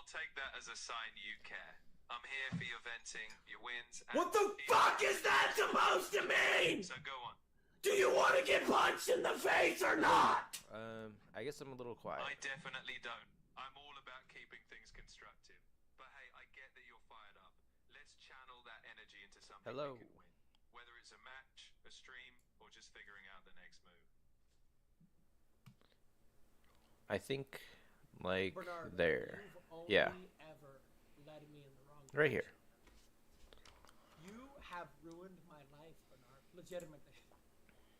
take that as a sign you care. I'm here for your venting, your wins, and What the fuck is that supposed to mean? So go on. Do you want to get punched in the face or not? I guess I'm a little quiet. I definitely don't. I'm all about keeping things constructive. But hey, I get that you're fired up. Let's channel that energy into something Hello. we can win. Whether it's a match, a stream, or just figuring out the next move. I think, like, Bernard, there. you've only Yeah. ever led me in the wrong Right here. direction. You have ruined my life, Bernard. Legitimately.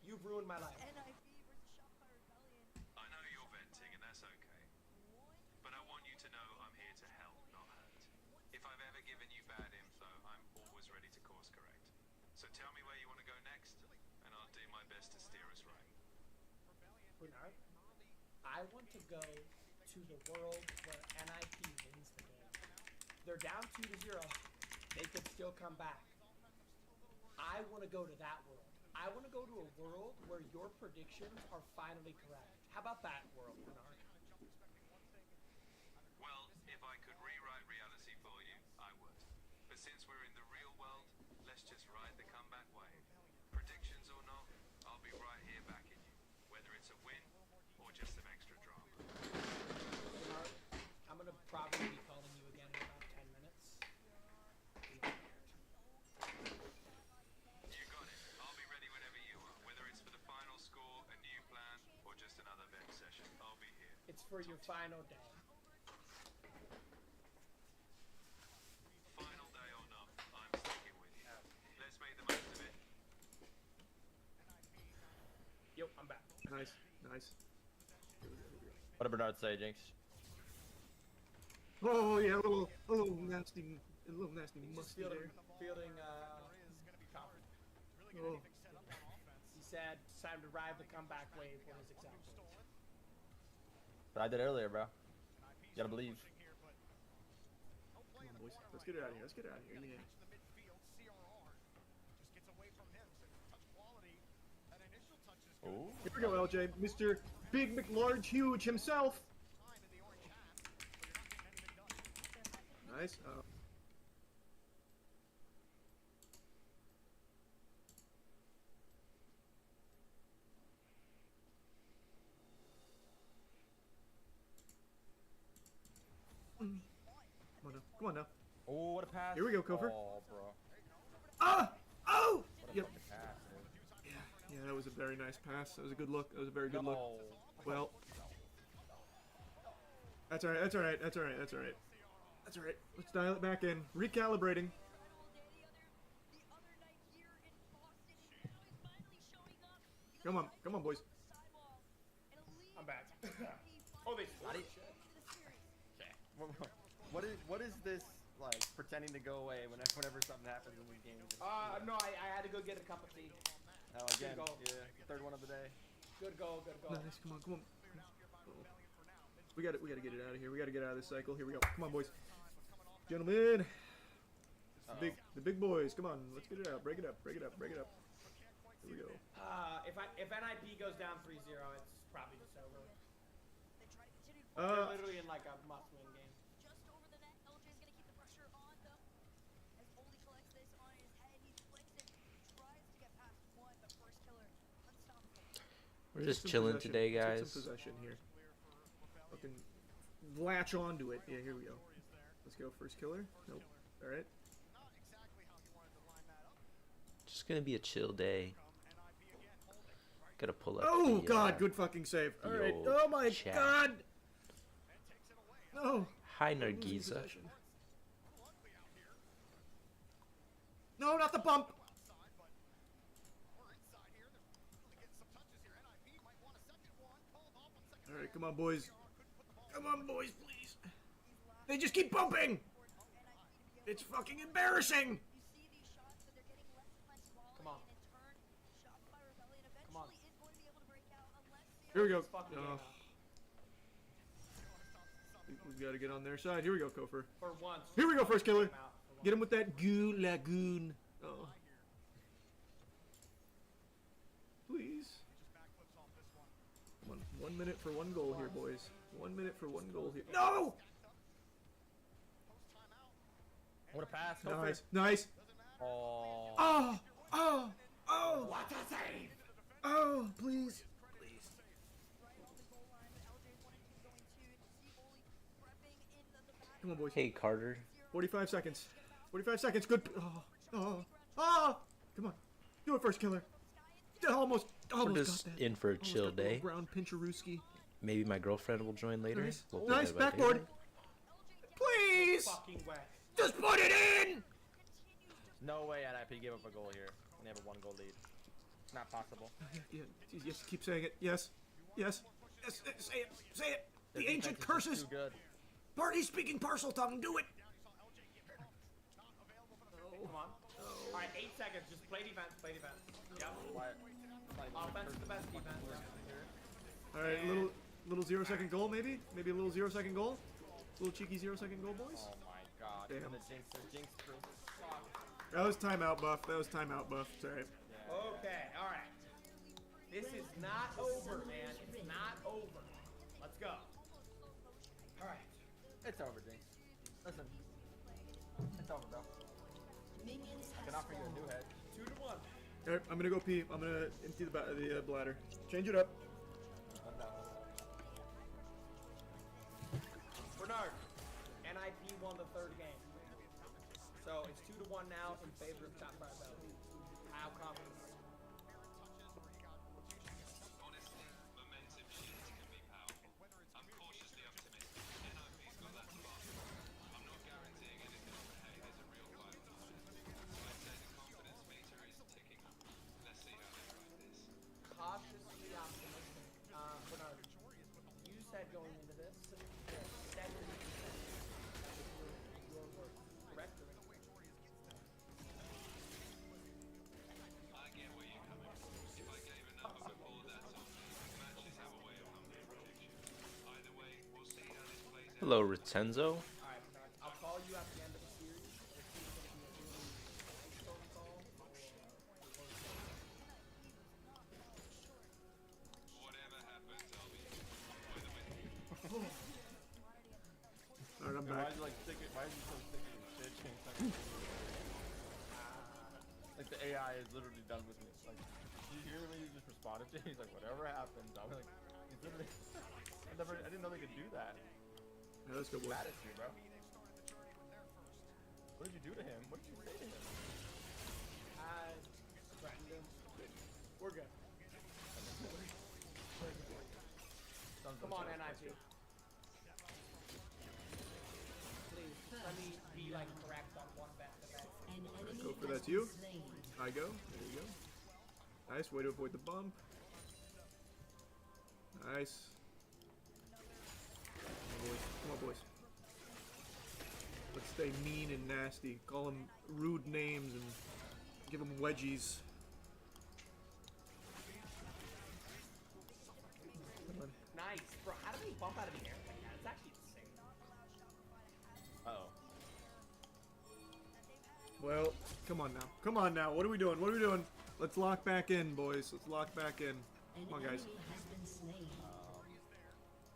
You've ruined my life. NIV versus Shopify Rebellion. I know you're venting, and that's okay. But I want you to know I'm here to help, not hurt. If I've ever given you bad info, I'm always ready to course correct. So tell me where you want to go next, and I'll do my best to steer us right. Bernard, I want to go to the world where NIP wins the game. They're down 2-0. They could still come back. I want to go to that world. I want to go to a world where your predictions are finally correct. How about that world, Bernard? Well, if I could rewrite reality for you, I would. But since we're in the real world, let's just ride the comeback wave. Predictions or not, I'll be right here backing you. Whether it's a win or just some extra drama. Bernard, I'm going to probably be calling you again in about 10 minutes. You got it. I'll be ready whenever you are. Whether it's for the final score, a new plan, or just another vent session, I'll be here. It's for your final day. Final day or not, I'm sticking with you. Let's make the most of it. Yo, I'm back. Nice, nice. What did Bernard say, Jinx? Oh yeah, a little nasty, He's just musty fielding, there. confident. Oh. He said it's time to ride the comeback wave for his exact words. But I did earlier, bro. You gotta believe. Come on, boys. Let's get it out of here. Let's get it out of here. Yeah. Ooh. Here we go, LJ. Mr. Big McLarge Huge himself. Nice. Come on now. Come on now. Oh, what a pass. Here we go, Kofor. Oh, bro. Ah! Oh! What a Yep. fucking pass, dude. Yeah, that was a very nice pass. That was a good look. That was a very good look. No. Well, that's alright. That's alright. That's alright. That's alright. That's alright. Let's dial it back in. Recalibrating. Come on. Come on, boys. I'm back. Oh, they How do you- What is this like pretending to go away whenever something happens in these games? No, I had to go get a cup of tea. Oh, again, goal. yeah, third one of the day. Good goal, good goal. Nice. Come on. Come on. Uh-oh. We got to get it out of here. We got to get out of this cycle. Here we go. Come on, boys. Gentlemen. The big boys. Come on. Let's get it out. Break it up. Break it up. Break it up. Here we go. If NIP goes down 3-0, it's probably just over. Uh, They're literally in like a must-win game. Just over the net, LJ's gonna keep the pressure on though. As Oli collects this on his head, he flicks it, tries to get past one, but first killer, unstoppable. We're just some chilling possession. today, Take guys. some possession here. Fucking latch onto it. Yeah, here we go. Let's go. First killer. Nope. All right. Just gonna be a chill day. Gotta pull up. Oh the, God! Good fucking save. All right. old Oh my chat. God! No. Hi, Losing Nargiza. possession. No, not the bump. All right, come on, boys. Come on, boys, please. They just keep bumping. It's fucking embarrassing. You see these shots, but they're getting less and less quality, Come on. and in turn, Shopify Rebellion Come on. eventually is going to be able to break out unless they Here we go. Fucking Oh, game. we've got to get on their side. Here we go, Kofor. For once. Here we go, first killer. Time out for Get him once. with that goo lagoon. Oh. Please. One minute for one goal here, boys. 1 minute for one goal here. No! What a pass. Go for Nice, it. nice. Oh. Oh, oh, oh, What a save! oh, please. Right on the goal line, but LJ's 1 and 2 going to Steve Oley prepping in the back. Come on, boys. Hey, Carter. 45 seconds. 45 seconds. Good. Oh, oh, oh. Come on. Do it first, killer. Almost We're got just that. in for a Almost chill got the little day. Ground Pincherooski. Maybe my girlfriend will join later. Nice. We'll play Nice. Dead by Backboard. Daylight. Please. Fucking way. Just put it in. No way NIP gave up a goal here. And they have a 1-goal lead. Not possible. Yeah, yes, keep saying it. Yes. Yes. Yes. Say it. Say it. Their The ancient defense is curses. just Too good. Party speaking parcel tongue. Do it. Come on. Alright, 8 seconds. Just play defense, play defense. Yep. Quiet. Offense is the best defense. Yeah. All right, little 0-second goal maybe. Maybe a little 0-second goal. Little cheeky 0-second goal, boys. Oh my god. Damn. And the jinx crew. Fuck. That was timeout buff. That was timeout buff. Sorry. Okay, alright. This is not over, man. It's not over. Let's go. Alright. It's over, Jinx. Listen. It's over, bro. I can offer you a new head. 2 to 1. All right, I'm gonna go pee. I'm gonna empty the bladder. Change it up. Bernard, NIP won the 3rd game. So it's 2 to 1 now in favor of Top 5 Bell. How confident are you? Honestly, momentum shifts can be powerful. I'm cautiously optimistic. NIP's got that spark. I'm not guaranteeing anything, but hey, there's a real vibe behind it. So I'd say the confidence meter is ticking up. Let's see how they ride this. Cautiously optimistic. Bernard, you said going into this, 70%. That was your word. Correct? I get where you're coming from. If I gave a number before, that's on me. Matches have a way of humbling predictions. Either way, we'll see how this plays out. Hello, Retenzo. Alright, Bernard. I'll call you at the end of the series. We'll see if it's going to be a really phone call Whatever happens, I'll be with you. All right, I'm Why back. is he like stick it? Why is he so sticky and shit? Like the AI is literally done with me. Like, you hear when you just responded to? He's like, whatever happens. I'm like, he's literally. I didn't know they could do that. Yeah, let's go, boys. Mad at you, bro. What did you do to him? What did you say to him? I threatened him. We're good. Come on, NIP. Please, let me be like correct on one bet. Go for that. You. I go. There you go. Nice. Way to avoid the bump. Nice. Come on, boys. Let's stay mean and nasty. Call them rude names and give them wedgies. Come on. Nice, bro. How do we bump out of the air like that? It's actually insane. Uh-oh. Well, come on now. Come on now. What are we doing? What are we doing? Let's lock back in, boys. Let's lock back in. Come on, guys.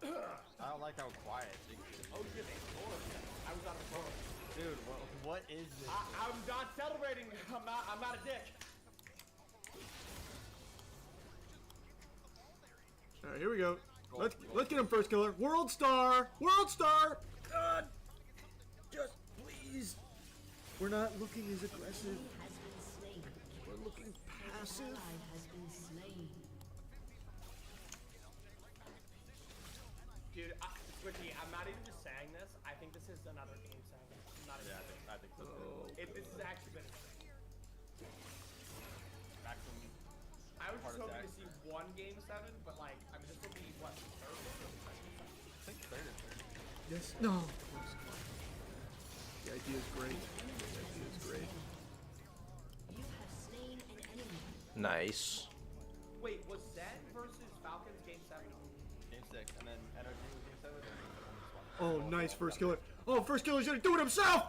I don't like how quiet Jinx is. Oh shit, they scored. I was on the phone. Dude, what is this? I'm not celebrating. I'm not a dick. All right, here we go. Let's get him first, killer. World star. World star. God. Just please. We're not looking as aggressive. We're looking passive. Dude, Squishy, I'm not even just saying this. I think this is another game 7. I'm not even kidding. I think so. Oh. This is actually been. Maximum. I was just Heart hoping attack. to see one game 7, but like, I mean, this will be what, the third one or the second one? I think third is third. Yes. No. The idea is great. The idea is great. Nice. Wait, was Zen versus Falcons game 7? Game 6, and then NRG was game 7. Oh, nice first killer. Oh, first killer's gonna do it himself.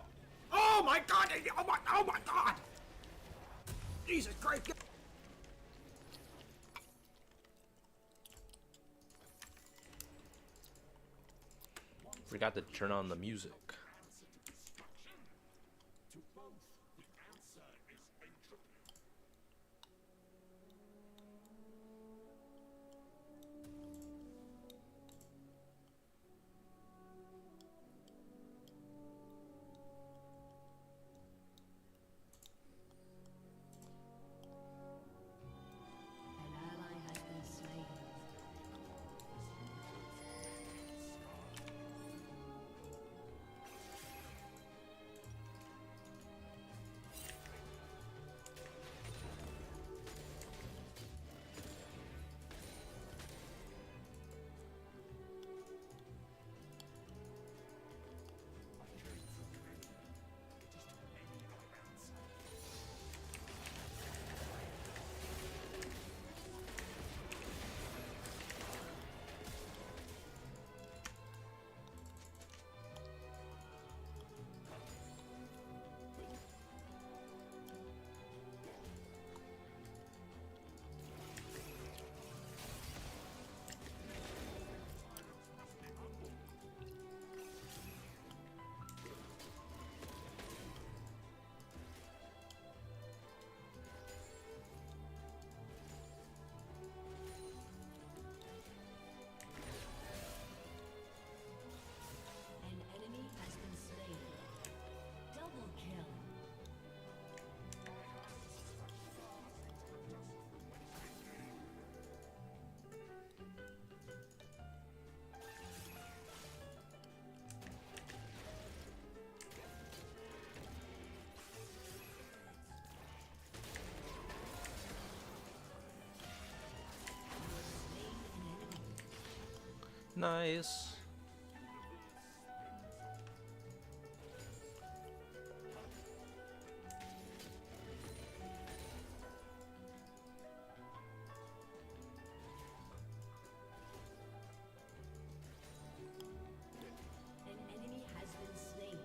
Oh my god. Oh my god. Jesus Christ. Forgot to turn on the music. Nice. An enemy has been slain.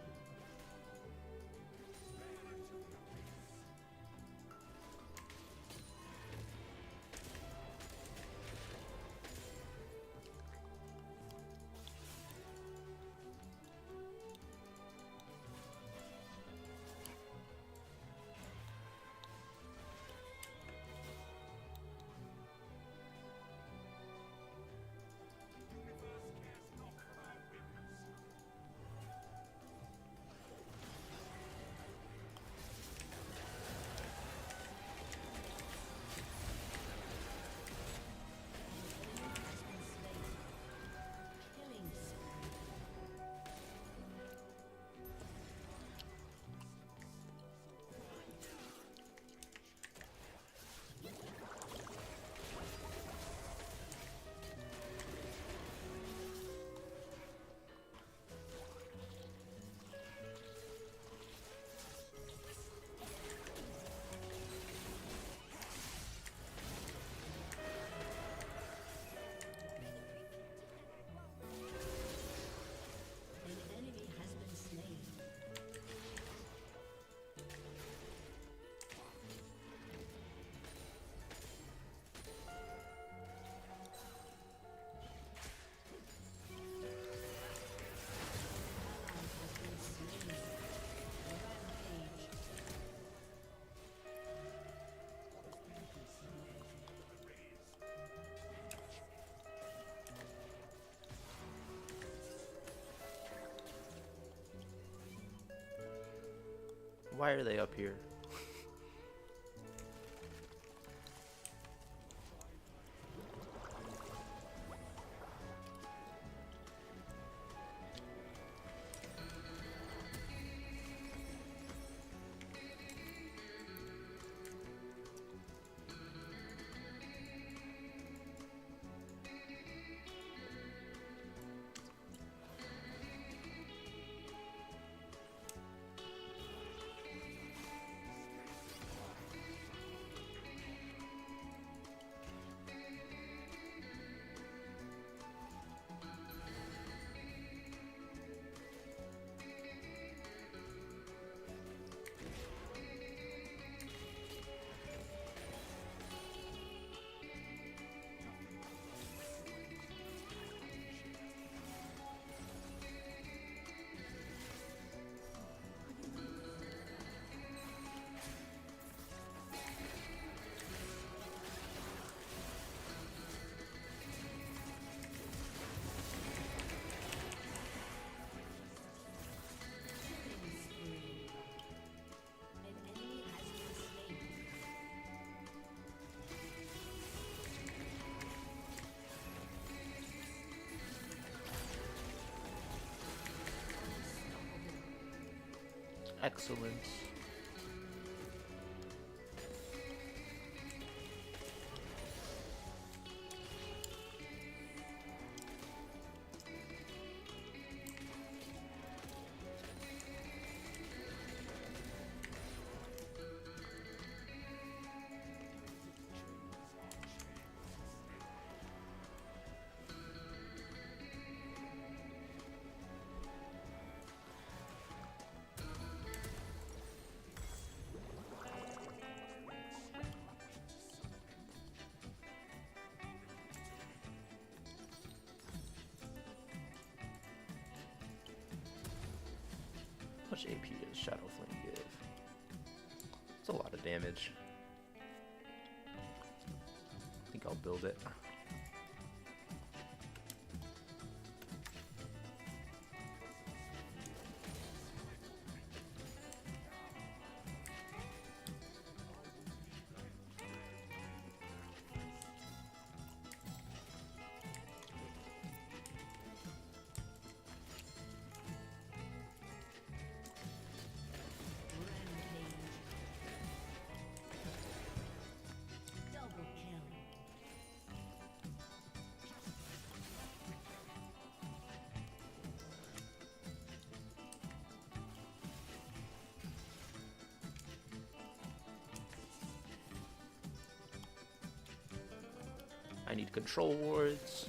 Killing spree. An enemy has been slain. Ally has been slain. Rampage. Why are they up here? Killing spree. An enemy has been slain. Excellent. How much AP does Shadow Flame give? It's a lot of damage. I think I'll build it. Rampage. Double kill. I need control wards.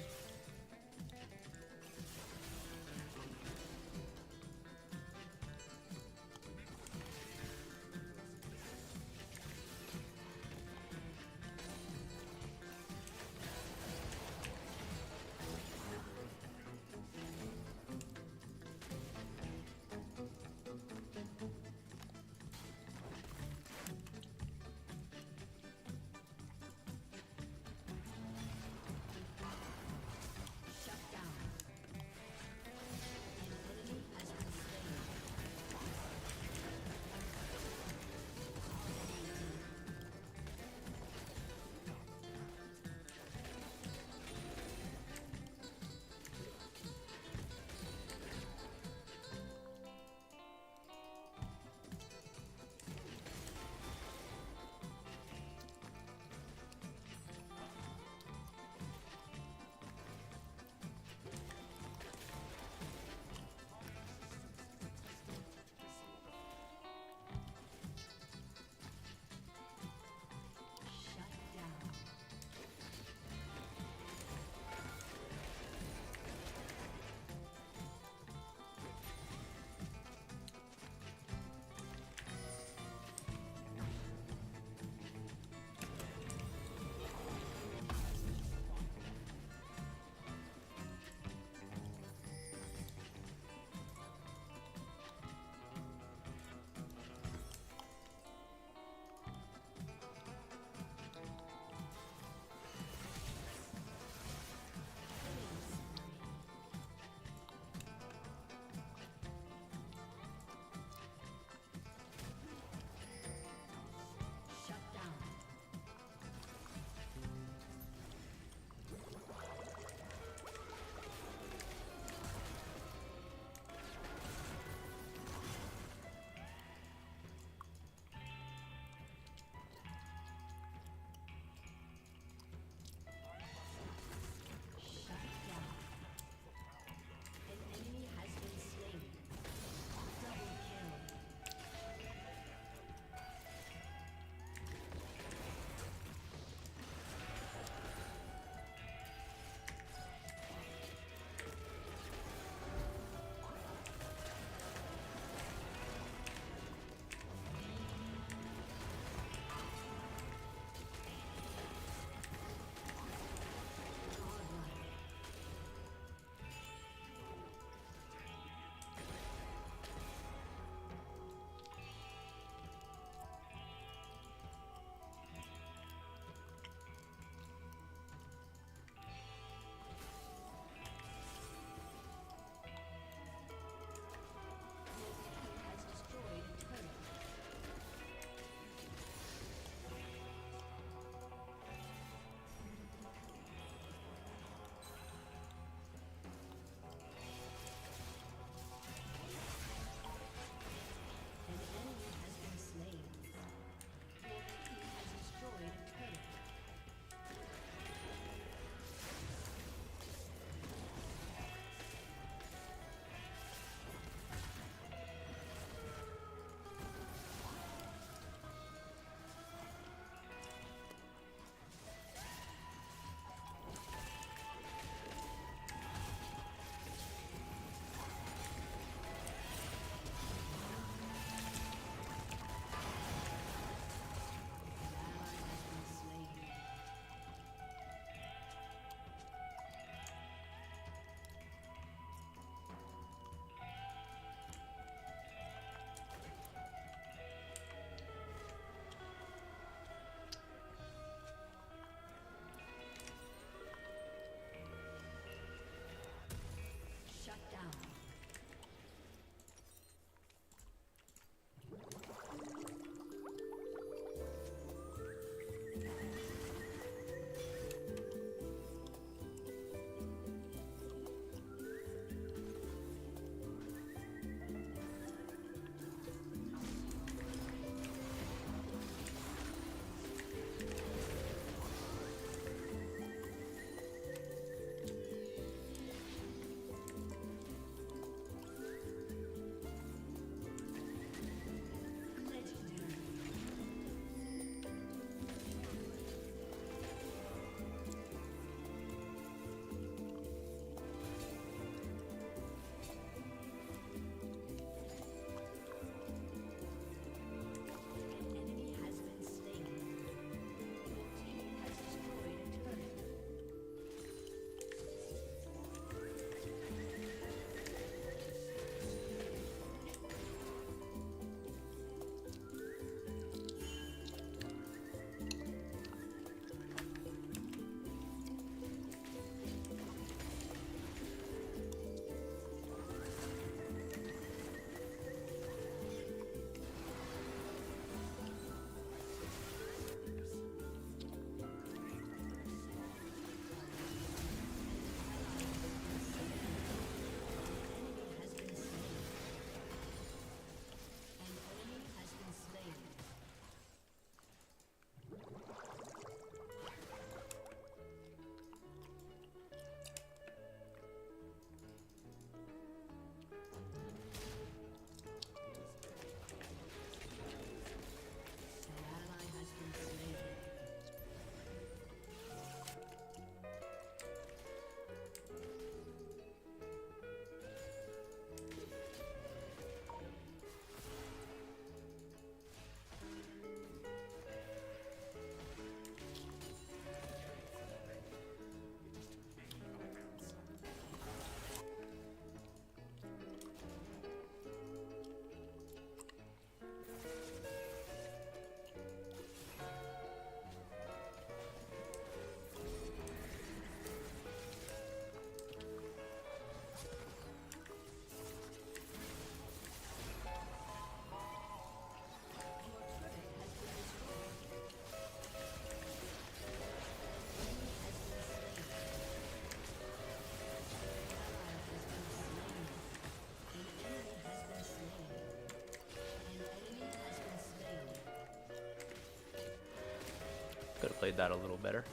played that a little better.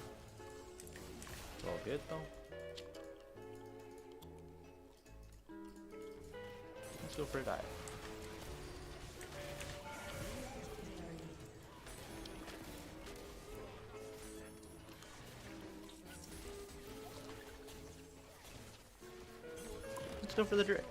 It's all good though. Let's go for a dive. Let's go for the drift.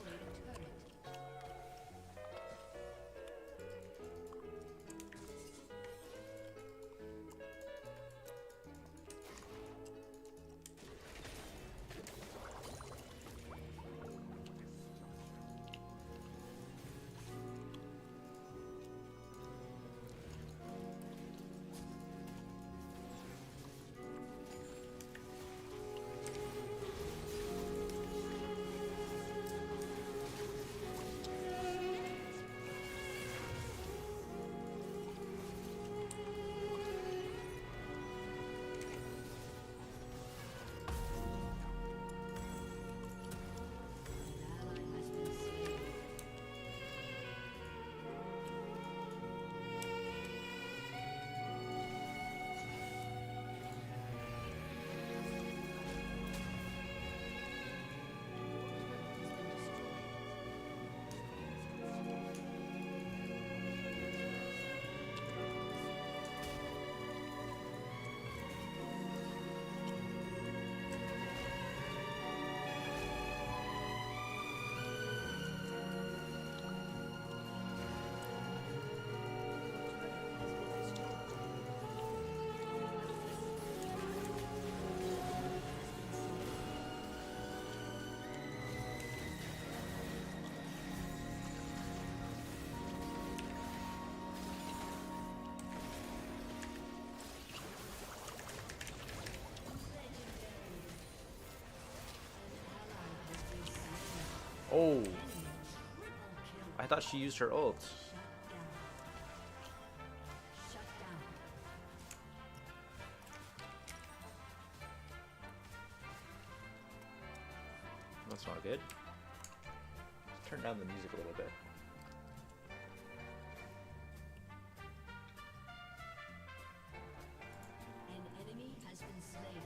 Oh, I thought she used her ult. Shut down. That's not good. Turn down the music a little bit. An enemy has been slain.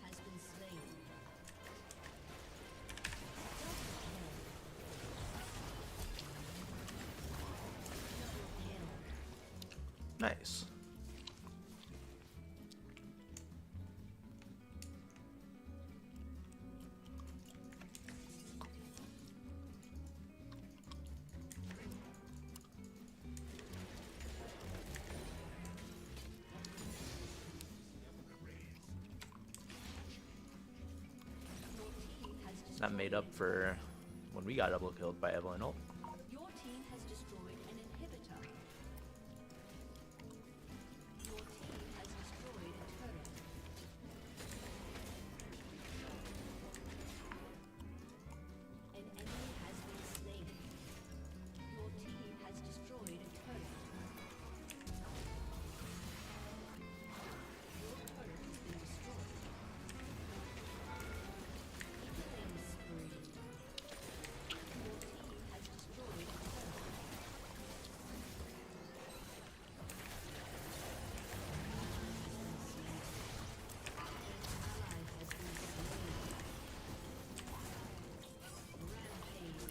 Has been slain. Nice. That made up for when we got double killed by Evelyn ult. Your team has destroyed an inhibitor. Your team has destroyed a turret. An enemy has been slain. Your team has destroyed a turret. Your turret has been destroyed. Killing spree. Your team has destroyed a turret. Ally has been slain. Rampage.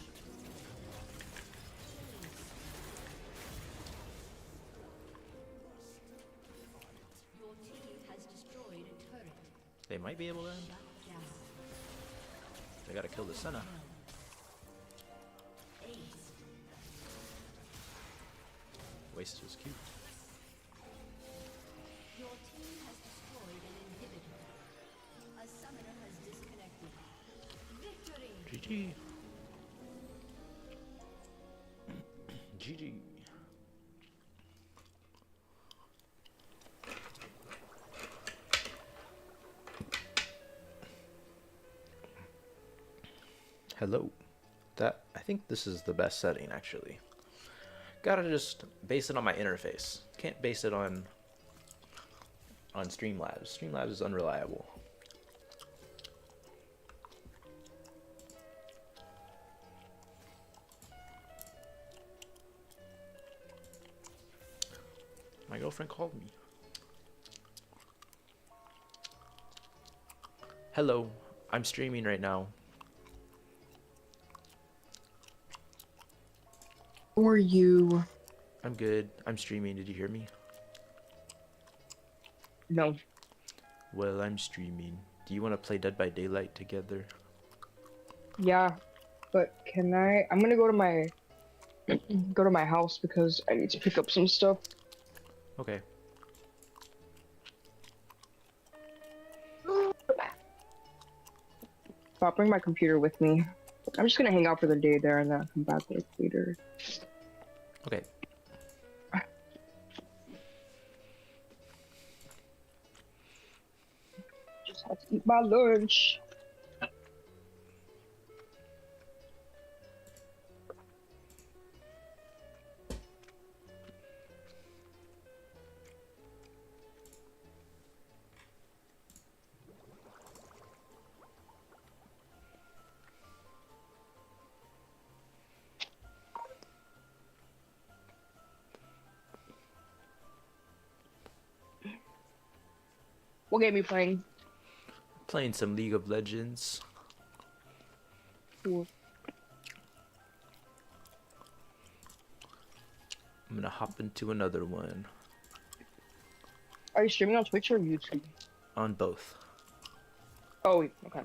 Your team has destroyed a turret. They might be able to. Shut down. They gotta kill the Senna. Ace. Waste was cute. Your team has destroyed an inhibitor. A summoner has disconnected. Victory! GG. GG. Hello. I think this is the best setting actually. Gotta just base it on my interface. Can't base it on Streamlabs. Streamlabs is unreliable. My girlfriend called me. Hello, I'm streaming right now. How are you? I'm good. I'm streaming. Did you hear me? No. Well, I'm streaming. Do you want to play Dead by Daylight together? Yeah, but can I? I'm gonna go to my house because I need to pick up some stuff. Okay. I'll bring my computer with me. I'm just gonna hang out for the day there and then I'll come back later. Okay. Just have to eat my lunch. What game are you playing? Playing some League of Legends. Cool. I'm gonna hop into another one. Are you streaming on Twitch or YouTube? On both. Oh, okay.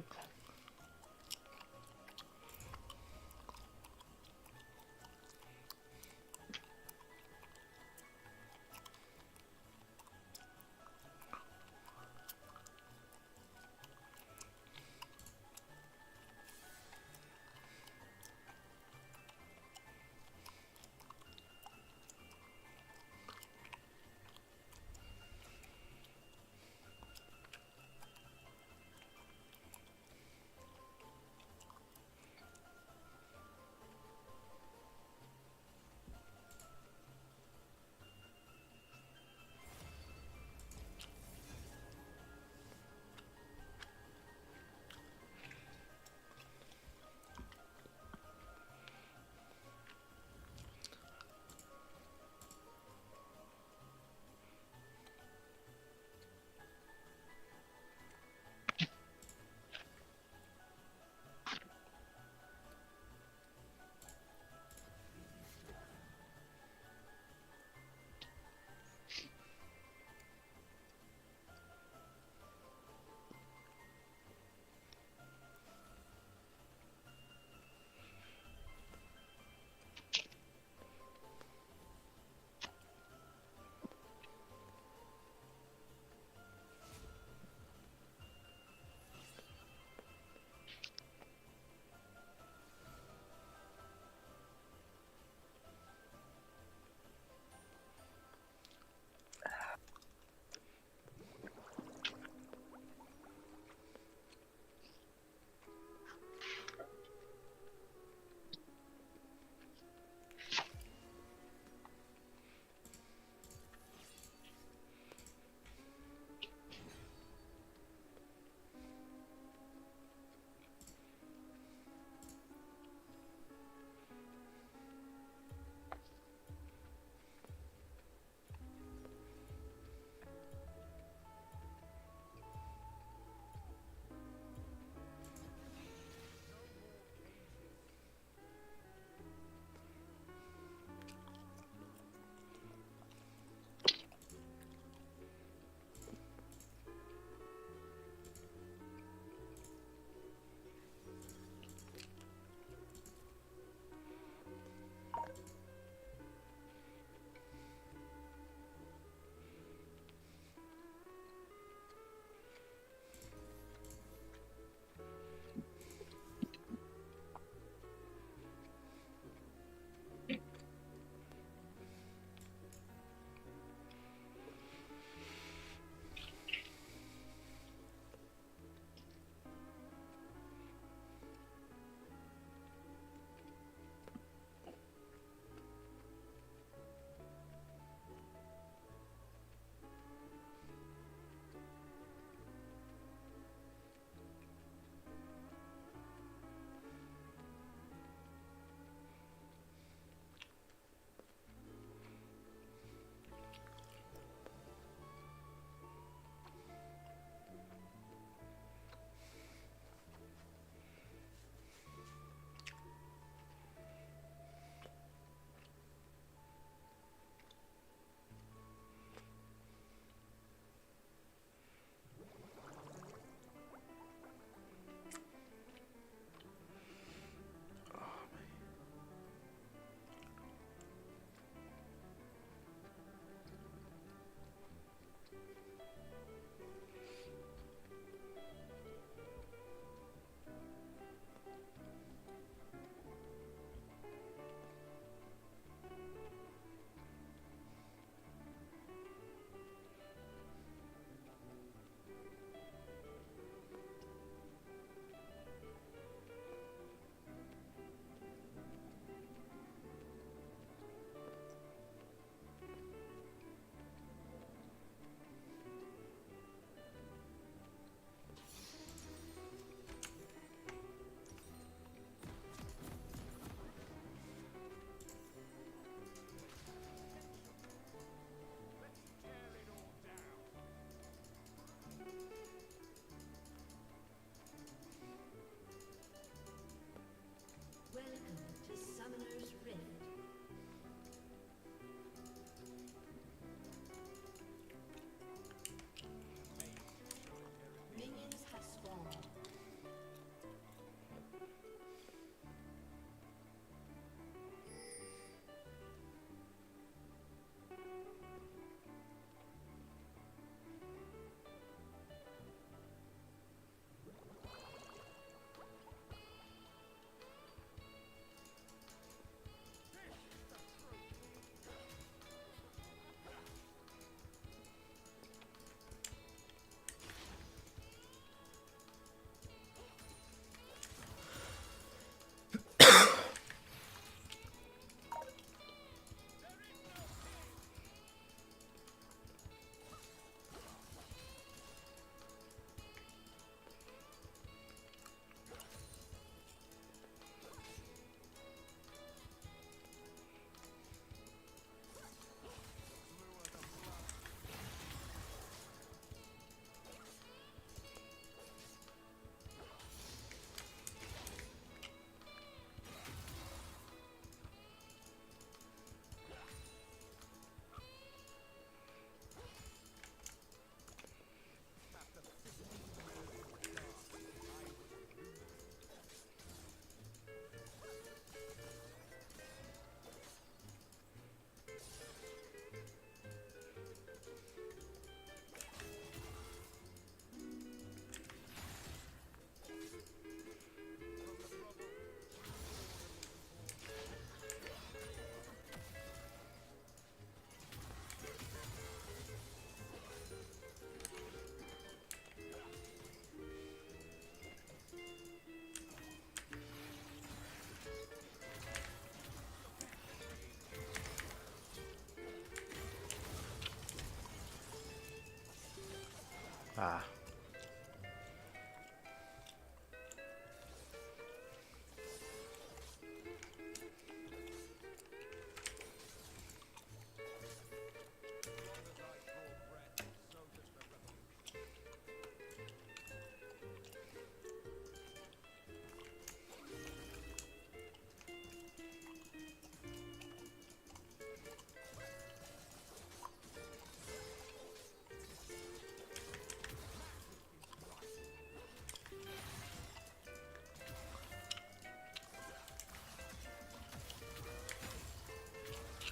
Ah.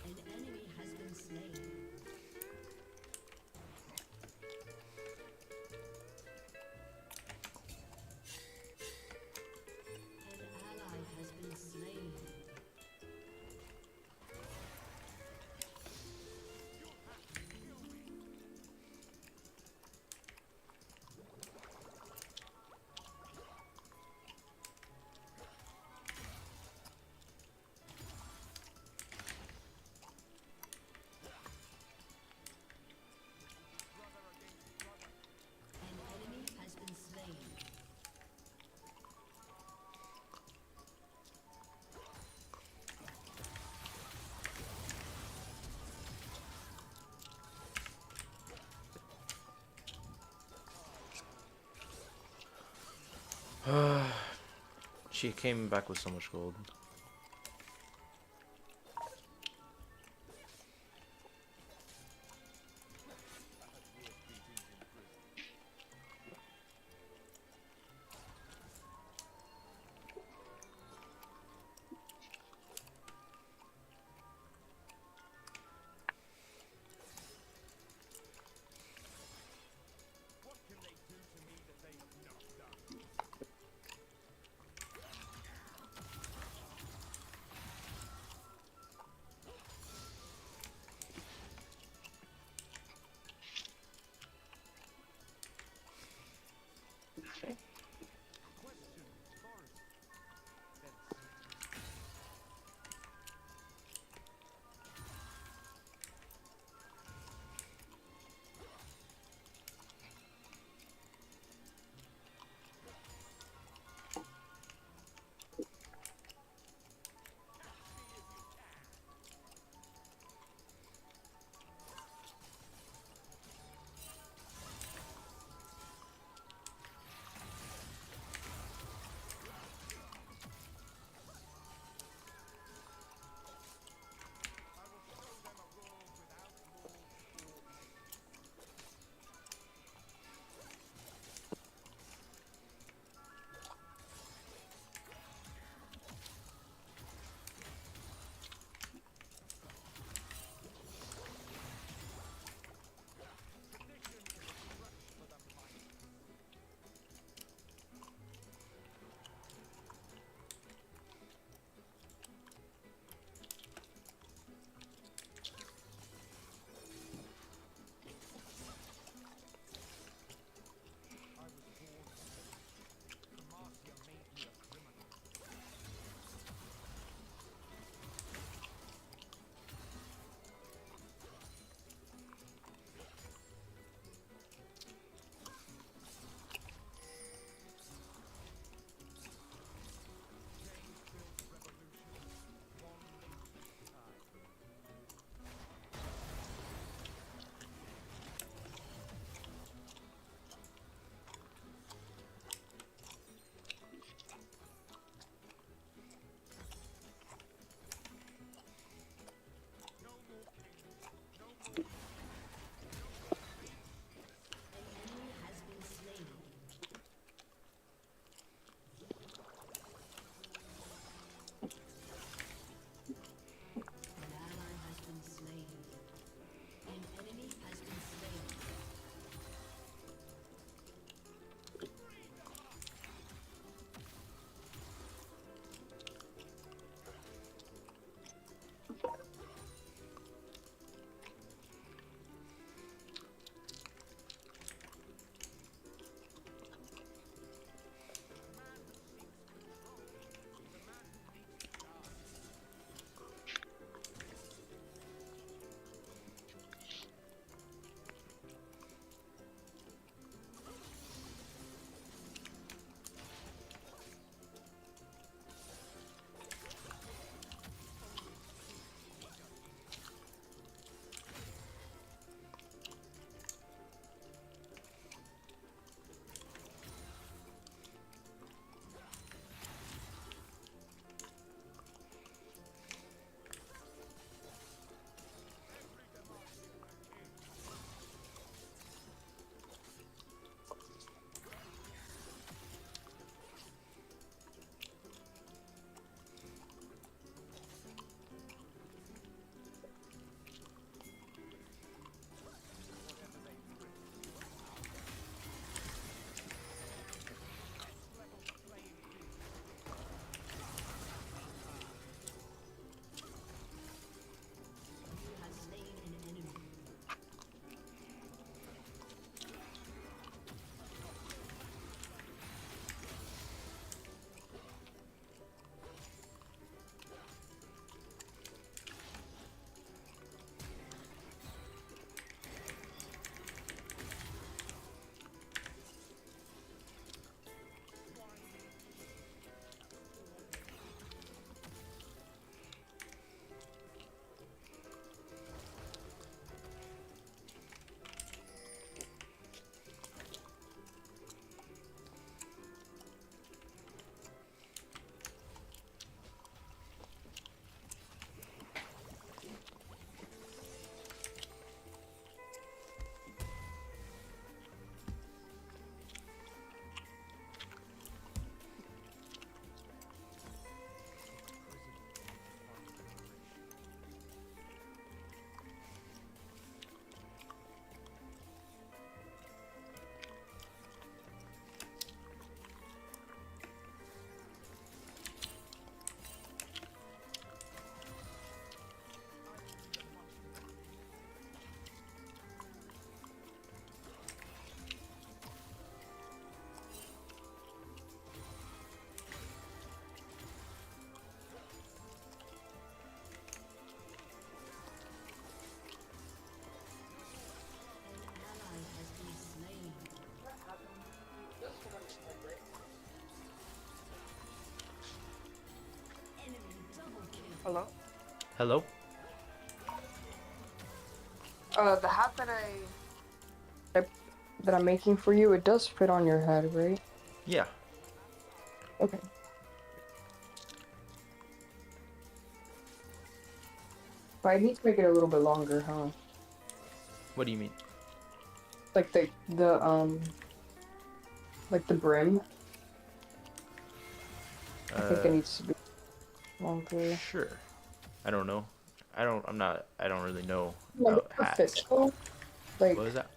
An enemy has been slain. An ally has been slain. An enemy has been slain. She came back with so much gold. Hello? Hello? The hat that I'm making for you, it does fit on your head, right? Yeah. Okay. But I need to make it a little bit longer, huh? What do you mean? Like like the brim. I think it needs to be longer. Sure. I don't know. I don't really know Remember about how it hats. fits though? Like, What was that?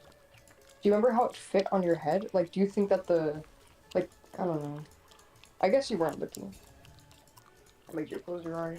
do you remember how it fit on your head? Like, do you think that like, I don't know. I guess you weren't looking. I'll make you close your eyes.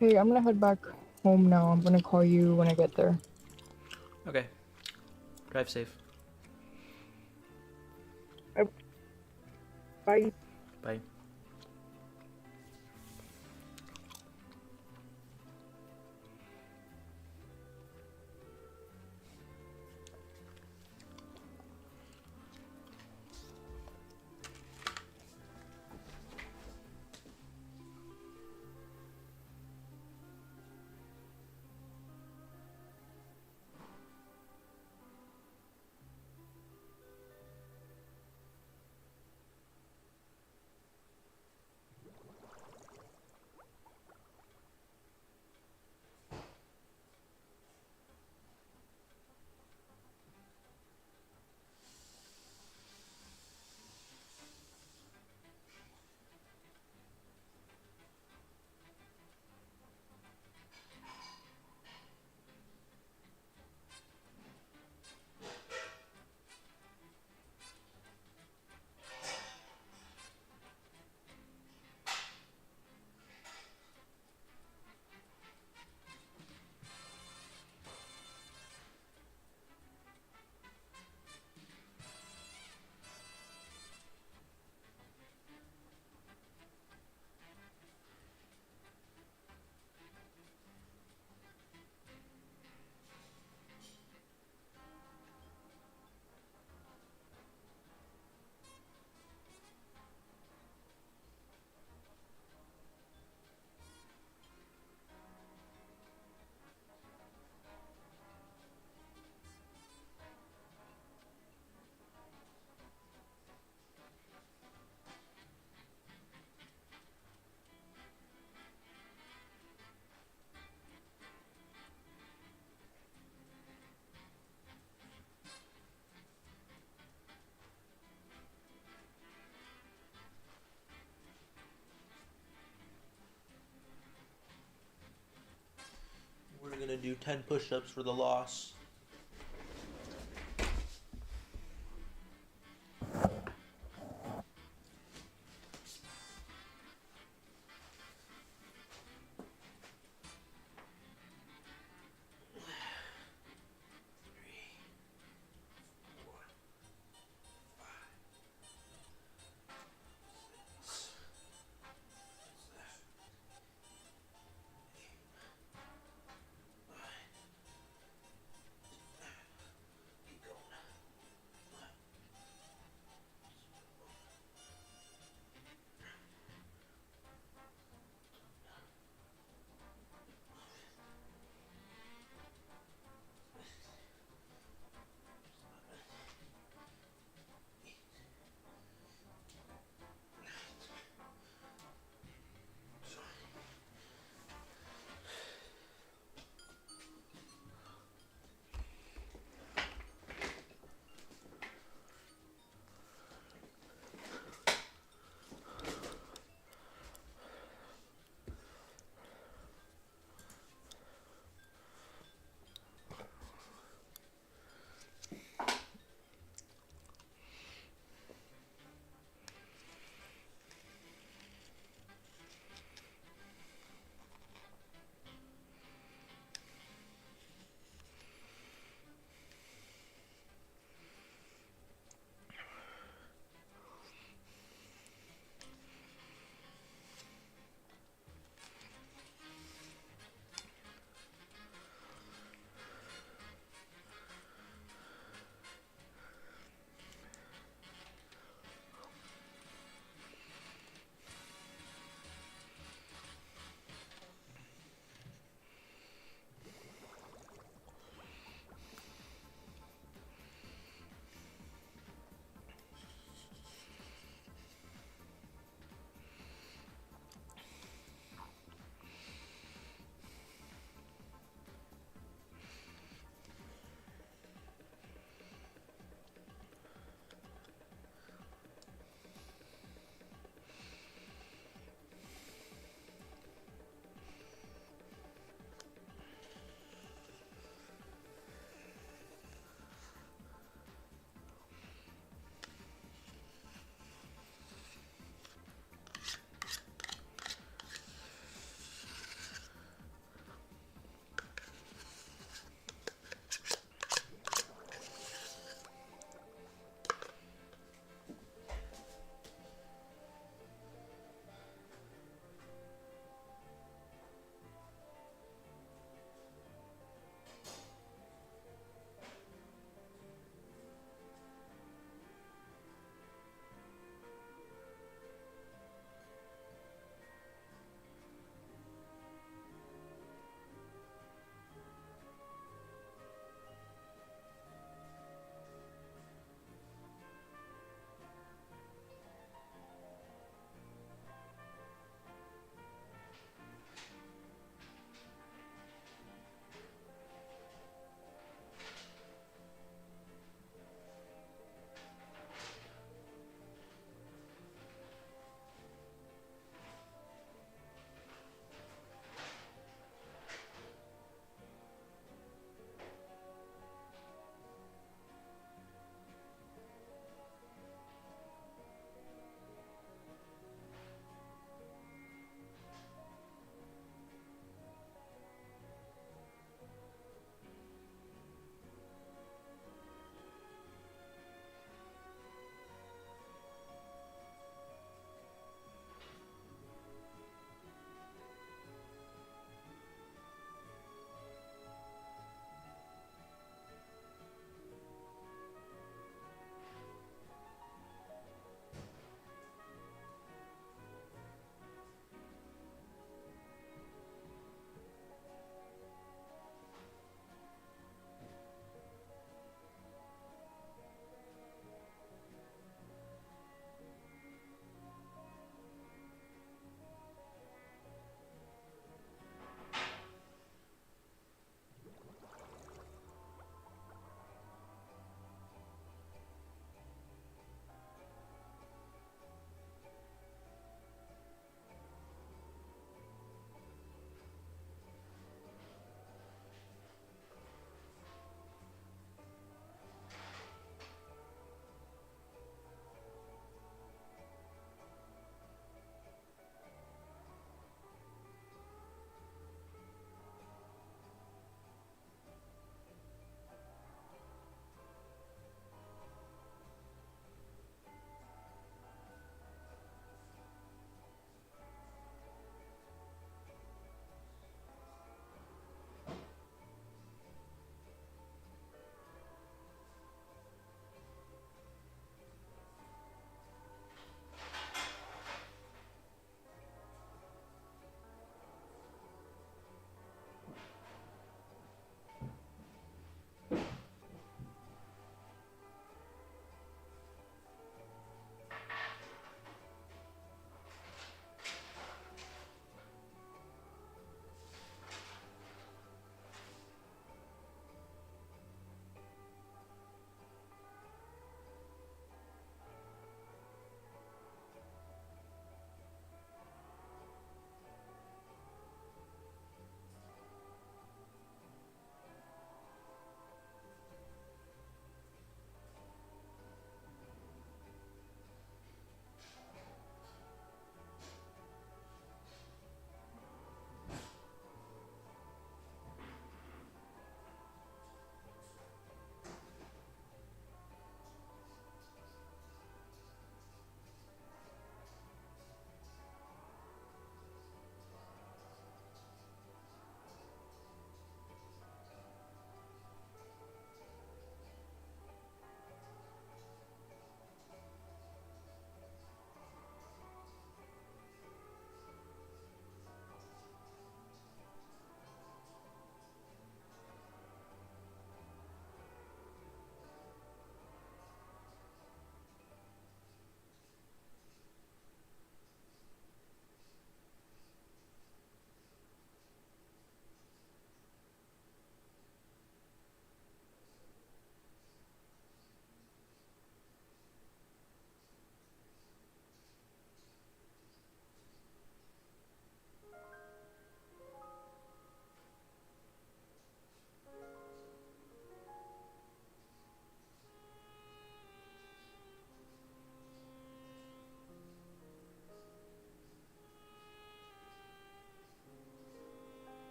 Hey, I'm gonna head back home now. I'm gonna call you when I get there. Okay. Drive safe. Bye. Bye. We're gonna do 10 push-ups for the loss.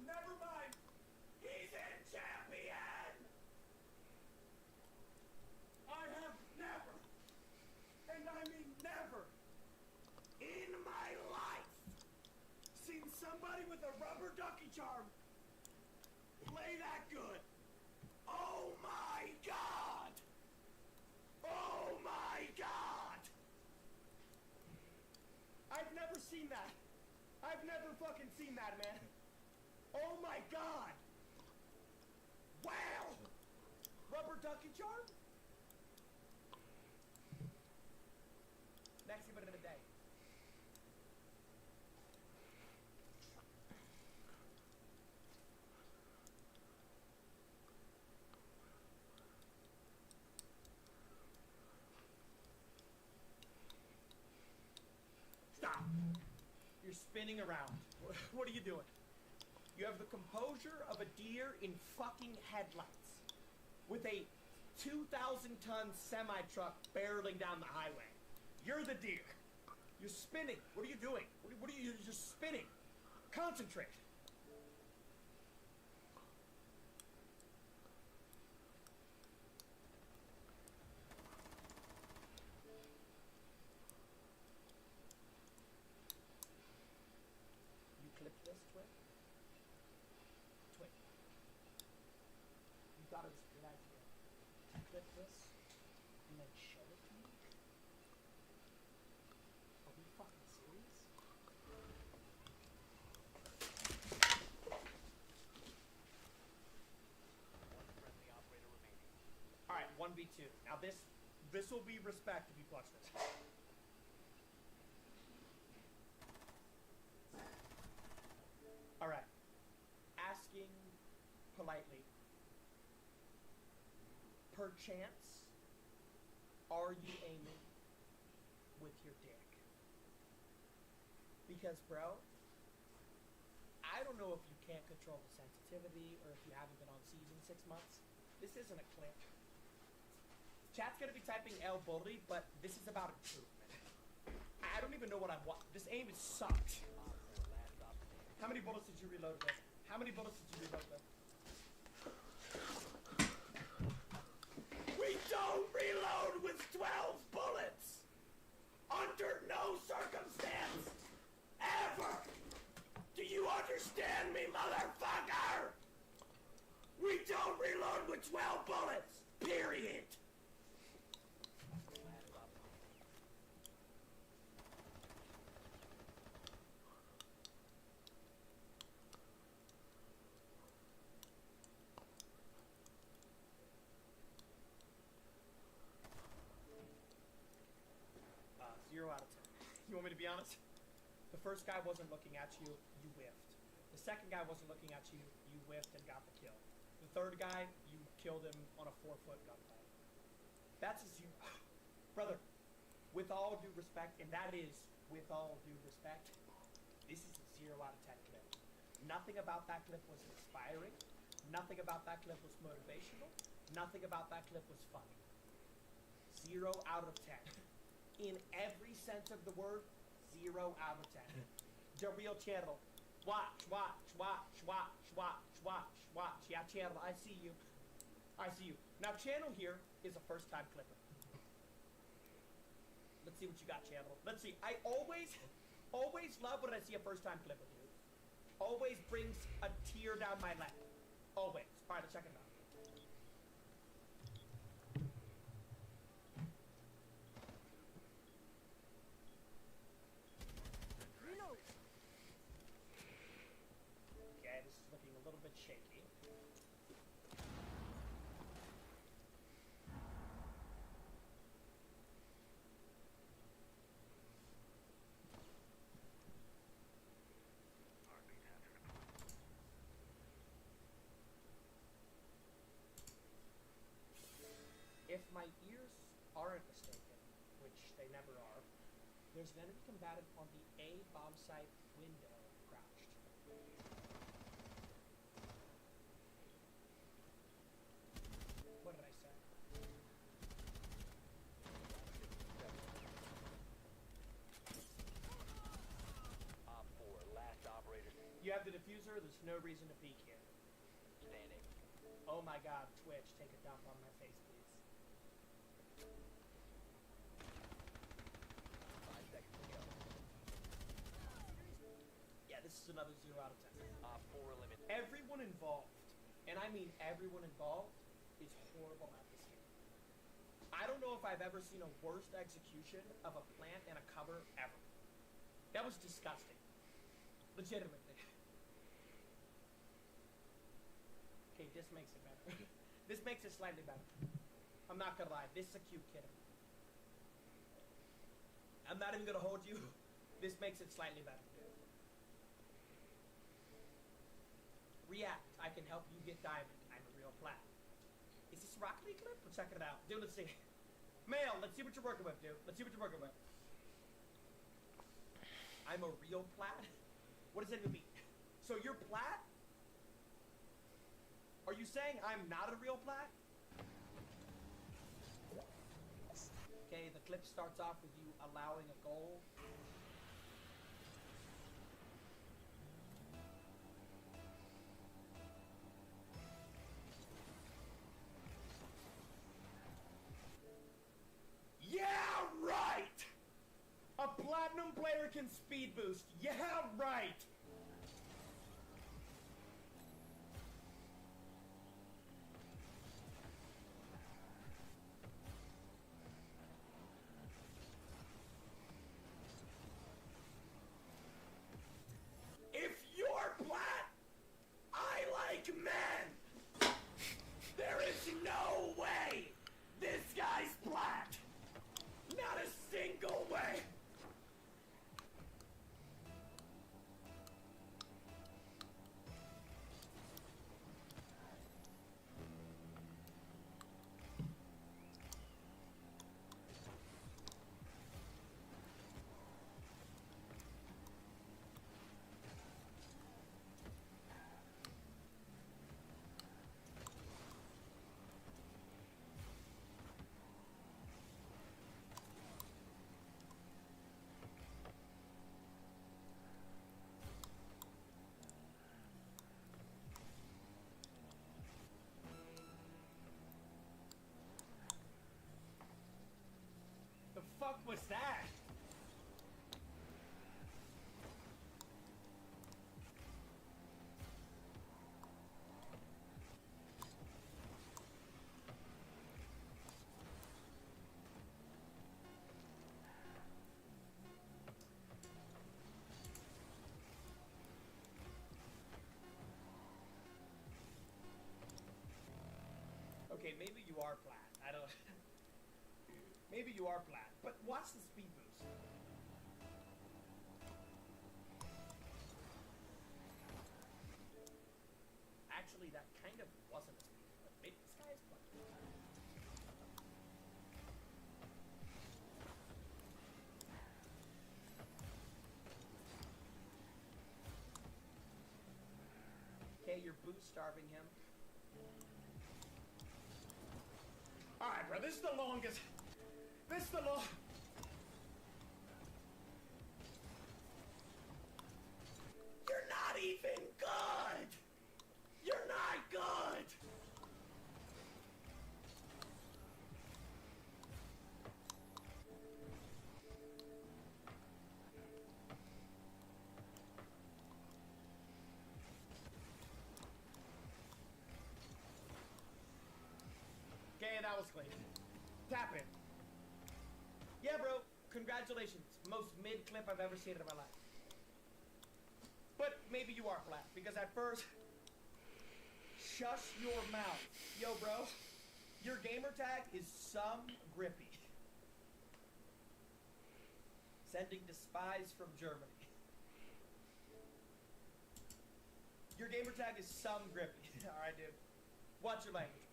Never mind. He's in champion. I have never, and I mean never, in my life, seen somebody with a rubber ducky charm play that good. Oh my god! Oh my god! I've never seen that. I've never fucking seen that, man. Oh my god! Wow! Rubber ducky charm? Next exhibit of the day. Stop! You're spinning around. What are you doing? You have the composure of a deer in fucking headlights with a 2,000-ton semi-truck barreling down the highway. You're the deer. You're spinning. What are you doing? What are you you're just spinning? Concentrate. You clip this, Twit? Twit. You thought it was a good idea. Clip this and then show it to me? Are we fucking serious? Alright, 1v2. Now this will be respect if you clutch this. Alright. Asking politely. Perchance, are you aiming with your dick? Because, bro, I don't know if you can't control the sensitivity or if you haven't been on season 6 months. This isn't a clip. Chat's gonna be typing L bully, but this is about improvement. I don't even know what I want. This aim is sucked. How many bullets did you reload with? How many bullets did you reload with? We don't reload with 12 bullets! Under no circumstance! Ever! Do you understand me, motherfucker? We don't reload with 12 bullets! Period! Zero out of 10. You want me to be honest? The first guy wasn't looking at you, you whiffed. The second guy wasn't looking at you. You whiffed and got the kill. The third guy, you killed him on a 4-foot gunfight. That's a 0. Brother, with all due respect, and that is with all due respect, this is a 0 out of 10 clip. Nothing about that clip was inspiring. Nothing about that clip was motivational. Nothing about that clip was funny. 0 out of 10. In every sense of the word, 0 out of 10. The real channel. Watch, watch, watch, watch, watch, watch, watch. Yeah, channel, I see you. I see you. Now, channel here is a first-time clipper. Let's see what you got, channel. Let's see. I always love when I see a first-time clipper, dude. Always brings a tear down my leg. Always. All right, let's check it out. Okay, this is looking a little bit shaky. If my ears aren't mistaken, which they never are, there's an enemy combatant on the A bomb site window crouched. What did I say? Op 4, last operator You have the diffuser, there's no reason to peek here. standing. Oh my god, Twitch, take a dump on my face, please. 5 seconds to go. Yeah, this is another 0 out of 10. Op 4 eliminated. Everyone involved, and I mean everyone involved, is horrible at this game. I don't know if I've ever seen a worst execution of a plant and a cover ever. That was disgusting. Legitimately. Okay, this makes it better. This makes it slightly better. I'm not gonna lie, this is a cute kid. I'm not even gonna hold you. This makes it slightly better. React, I can help you get diamond. I'm a real plat. Is this a Rocket League clip? We're checking it out. Dude, let's see. Mail, let's see what you're working with, dude. Let's see what you're working with. I'm a real plat? What does that even mean? So you're plat? Are you saying I'm not a real plat? Okay, the clip starts off with you allowing a goal. Yeah, right! A platinum player can speed boost. Yeah, right! If you're plat, I like men! There is no way this guy's plat! Not a single way! The fuck was that? Okay, maybe you are plat. I don't. Maybe you are plat, but watch the speed boost. that kind of wasn't a speed, but maybe this guy is plucky. Okay, you're boost starving him. Alright, bro, this is the longest. This is the long. You're not even good! You're not good! Okay, that was clean. Tap in. Yeah, bro. Congratulations. Most mid clip I've ever seen in my life. But maybe you are flat, because at first, shush your mouth. Yo, bro, your gamer tag is some grippy. Sending to spies from Germany. Your gamer tag is some grippy. All right, dude. Watch your language, please.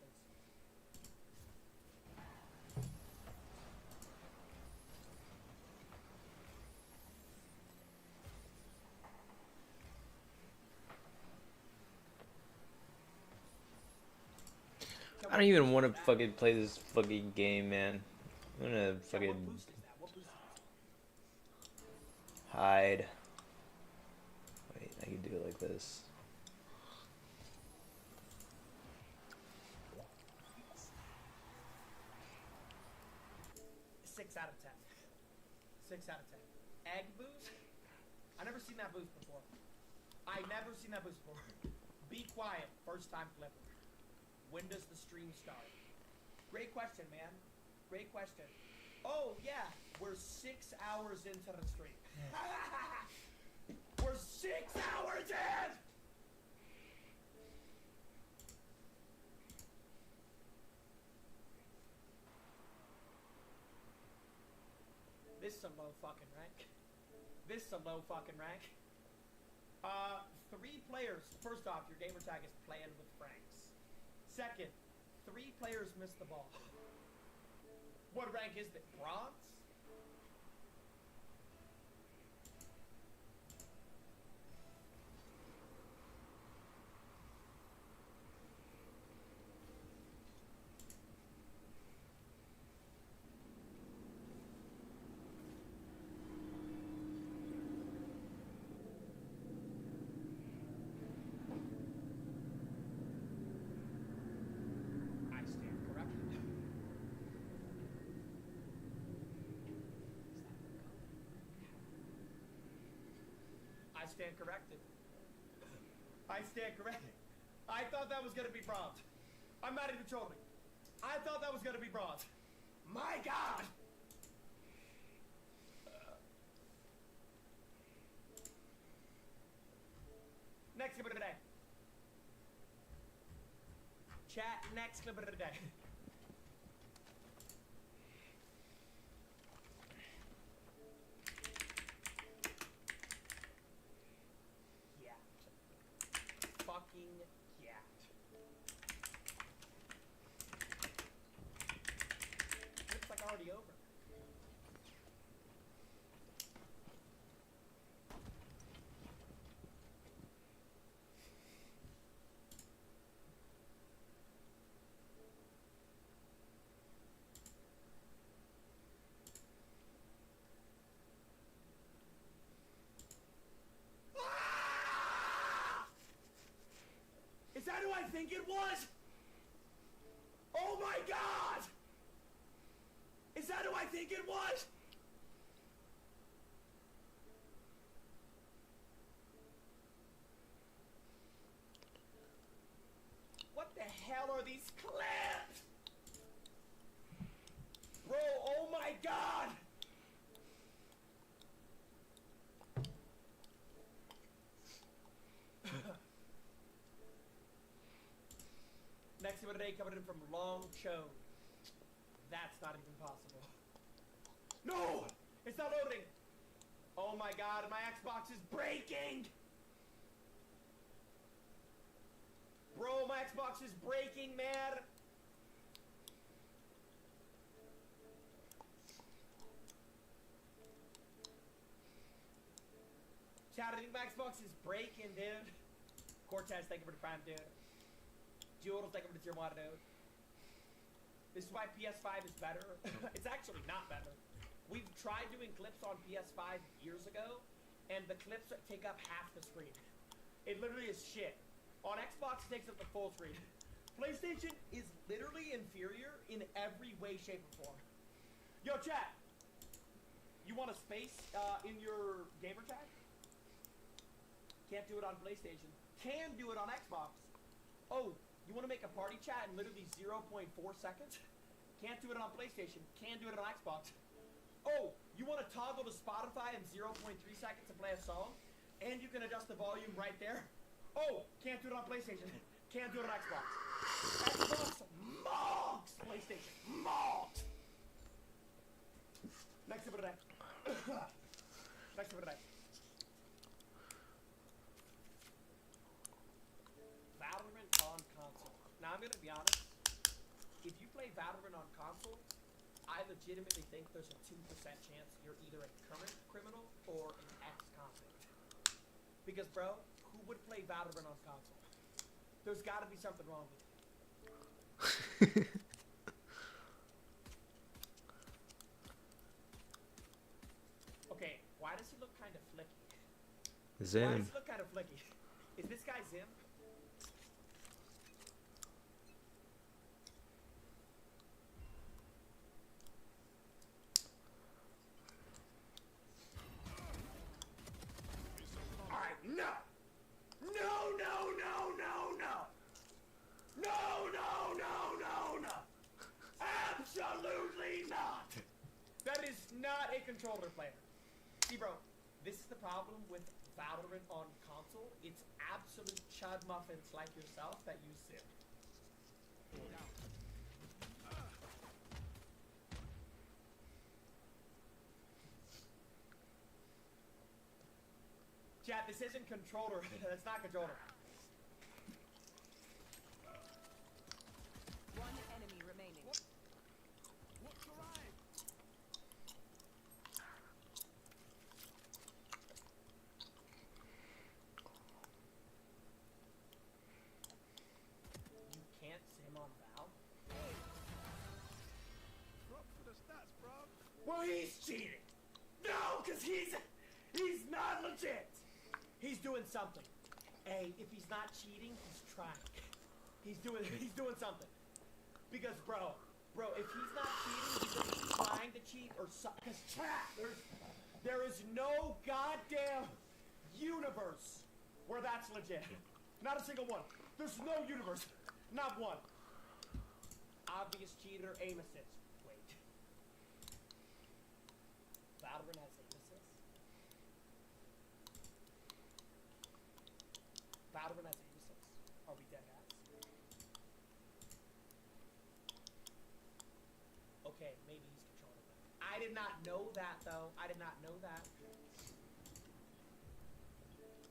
I don't even want to fucking play this fucking game, man. I'm gonna fucking What boost is that? What boost is that? hide. Wait, I can do it like this. Six out of 10. 6 out of 10. Egg boost? I never seen that boost before. I never seen that boost before. Be quiet. First time flipper. When does the stream start? Great question, man. Great question. Oh, yeah. We're 6 hours into the stream. We're 6 hours in! This is a low fucking rank. This is a low fucking rank. 3 players. First off, your gamer tag is playing with Franks. Second, 3 players missed the ball. What rank is that? Bronze? I stand corrected. I stand corrected. I stand corrected. I thought that was gonna be bronze. I'm not even trolling. I thought that was gonna be bronze. My God! Next clip of the day. Chat, next clip of the day. Yeah. Fucking yeah. Looks like already over. Is that who I think it was? Oh my God! Is that who I think it was? What the hell are these clips? Bro, oh my God! Next of the day coming in from Long Cho. That's not even possible. No! It's not loading! Oh my God, my Xbox is breaking! Bro, my Xbox is breaking, man. Chat, I think my Xbox is breaking, dude. Cortez, thank you for the prime, dude. Jules, thank you for the tier 1, dude. This is why PS5 is better. It's actually not better. We've tried doing clips on PS5 years ago, and the clips take up half the screen. It literally is shit. On Xbox, it takes up the full screen. PlayStation is literally inferior in every way, shape, or form. Yo, chat. You want a space in your gamer tag? Can't do it on PlayStation. Can do it on Xbox. Oh, you want to make a party chat in literally 0.4 seconds? Can't do it on PlayStation. Can do it on Xbox. Oh, you want to toggle to Spotify in 0.3 seconds to play a song? And you can adjust the volume right there? Oh, can't do it on PlayStation. Can't do it on Xbox. Xbox mogs PlayStation. Mogs! Next up of the day. Next up of the day. Valorant on console. Now, I'm going to be honest. If you play Valorant on console, I legitimately think there's a 2% chance you're either a current criminal or an ex-convict. Because, bro, who would play Valorant on console? There's got to be something wrong with you. Okay, why does he look kind of flicky? Why does Zim. he look kind of flicky? Is this guy Zim? Alright, no! No, no, no, no, no! No, no, no, no, no! Absolutely not! That is not a controller player. See, bro, this is the problem with Valorant on console. It's absolute chud muffins like yourself that use Zim. Chat, this isn't controller. That's not controller. One enemy remaining. You can't Zim on Val? Well, he's cheating. No, because he's not legit. He's doing something. Hey, if he's not cheating, he's trying. He's doing something. Because, bro, if he's not cheating, he's either trying to cheat or something. Because, chat, there is no goddamn universe where that's legit. Not a single one. There's no universe. Not one. Obvious cheater, aim assist. Wait. Valorant has aim assist? Valorant has aim assist. Are we dead ass? Okay, maybe he's controlling that. I did not know that, though. I did not know that.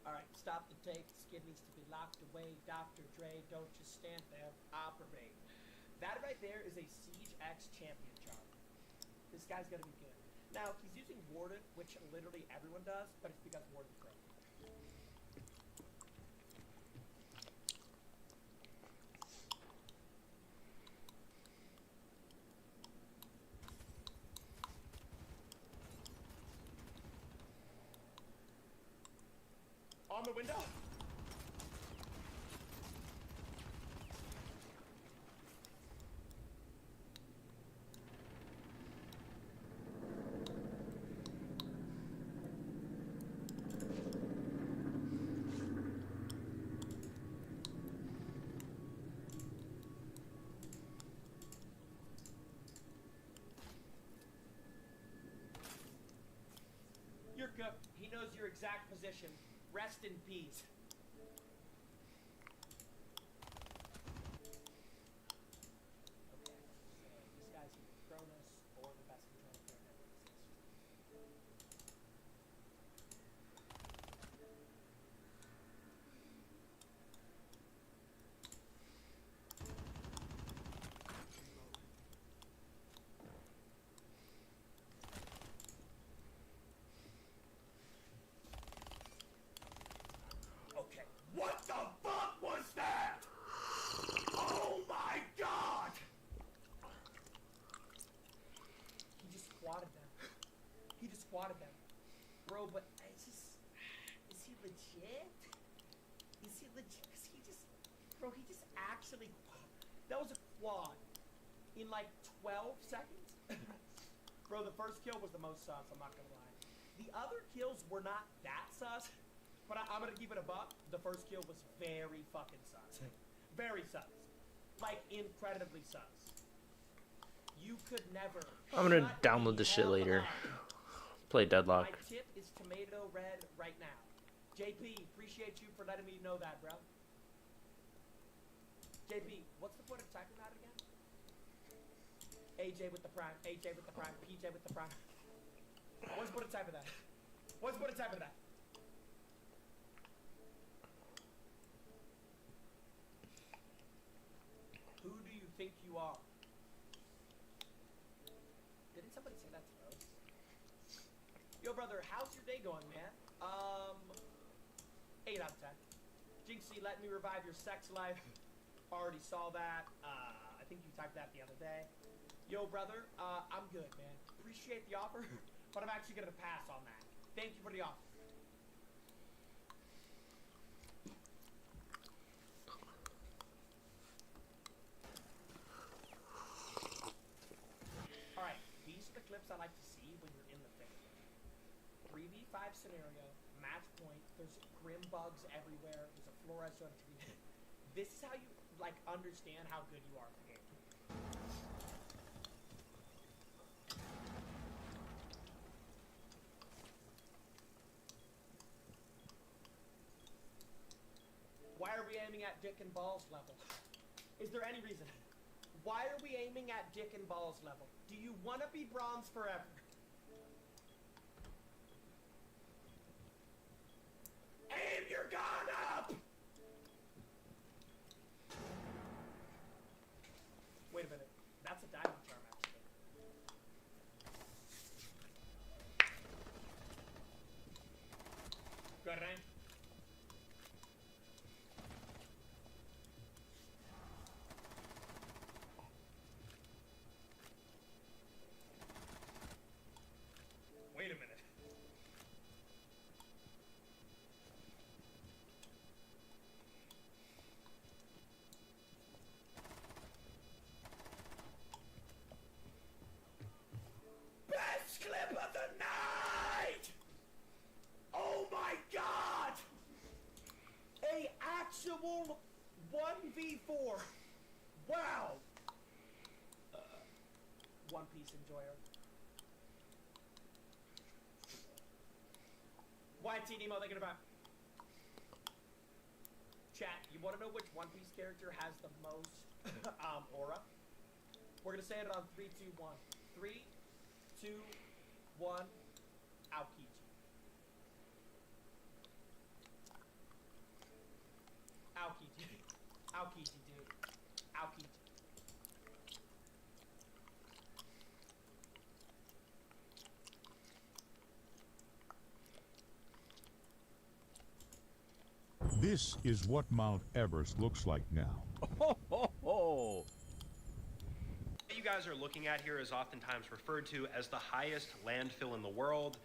Alright, stop the tape. This kid needs to be locked away. Dr. Dre, don't just stand there. Operate. That right there is a Siege X champion charm. This guy's gonna be good. Now, he's using Warden, which literally everyone does, but it's because Warden's broken. On the window? You're good. He knows your exact position. Rest in peace. Okay, so this guy's either Cronus or the best controller player that exists. Bro, he just actually... That was a quad in like 12 seconds. Bro, the first kill was the most sus, I'm not gonna lie. The other kills were not that sus, but I'm gonna keep it a buck. The first kill was very fucking sus. Very sus. Like, incredibly sus. You could never... I'm gonna shut download the this shit hell later. up. Play Deadlock. My tip is tomato red right now. JP, appreciate you for letting me know that, bro. JP, what's the point of typing that again? AJ with the prime, AJ with the prime, PJ with the prime. What's the point of typing that? What's the point of typing that? Who do you think you are? Didn't somebody say that to us? Yo, brother, how's your day going, man? 8 out of 10. Jinxie, let me revive your sex life. Already saw that. I think you typed that the other day. Yo, brother, I'm good, man. Appreciate the offer, but I'm actually gonna pass on that. Thank you for the offer. Alright, these are the clips I like to see when you're in the thick of it. 3v5 scenario, match point, there's grim bugs everywhere, there's a Flores on TV. This is how you, like, understand how good you are at the game. Why are we aiming at dick and balls level? Is there any reason? Why are we aiming at dick and balls level? Do you want to be bronze forever? Aim your gun up! Wait a minute. That's a diamond charm, actually. Good range. Wait a minute. Best clip of the night! Oh my god! A actual 1v4. Wow! One Piece enjoyer. YT Nemo thinking about. Chat, you want to know which One Piece character has the most aura? We're gonna say it on 3, 2, 1. 3, 2, 1. Aokiji. Aokiji. Aokiji, dude. Aokiji. This is what Mount Everest looks like now. Ho, ho, ho. What you guys are looking at here is oftentimes referred to as the highest landfill in the world.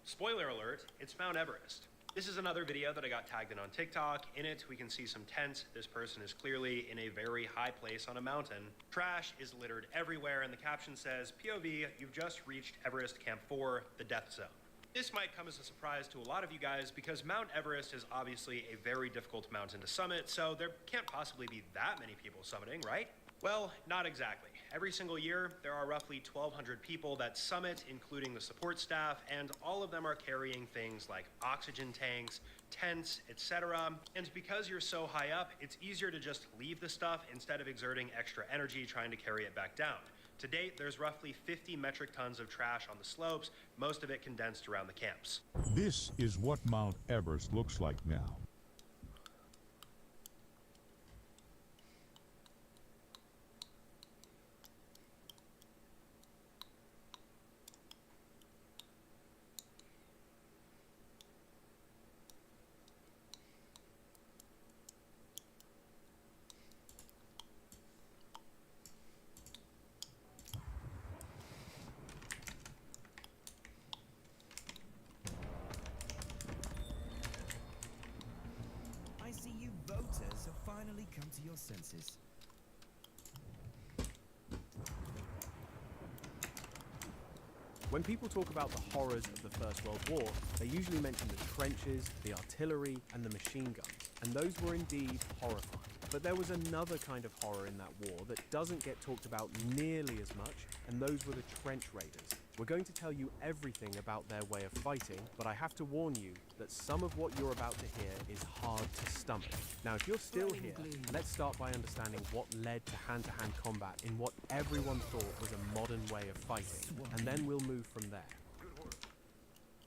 Spoiler alert, it's Mount Everest. This is another video that I got tagged in on TikTok. In it, we can see some tents. This person is clearly in a very high place on a mountain. Trash is littered everywhere, and the caption says, POV, you've just reached Everest Camp 4, the death zone. This might come as a surprise to a lot of you guys because Mount Everest is obviously a very difficult mountain to summit, so there can't possibly be that many people summiting, right? Well, not exactly. Every single year, there are roughly 1,200 people that summit, including the support staff, and all of them are carrying things like oxygen tanks, tents, etc. And because you're so high up, it's easier to just leave the stuff instead of exerting extra energy trying to carry it back down. To date, there's roughly 50 metric tons of trash on the slopes, most of it condensed around the camps. This is what Mount Everest looks like now. come to your senses. When people talk about the horrors of the First World War, they usually mention the trenches, the artillery, and the machine guns, and those were indeed horrifying. But there was another kind of horror in that war that doesn't get talked about nearly as much, and those were the trench raiders. We're going to tell you everything about their way of fighting, but I have to warn you that some of what you're about to hear is hard to stomach. Now, if you're still here, let's start by understanding what led to hand-to-hand combat in what everyone thought was a modern way of fighting, and then we'll move from there.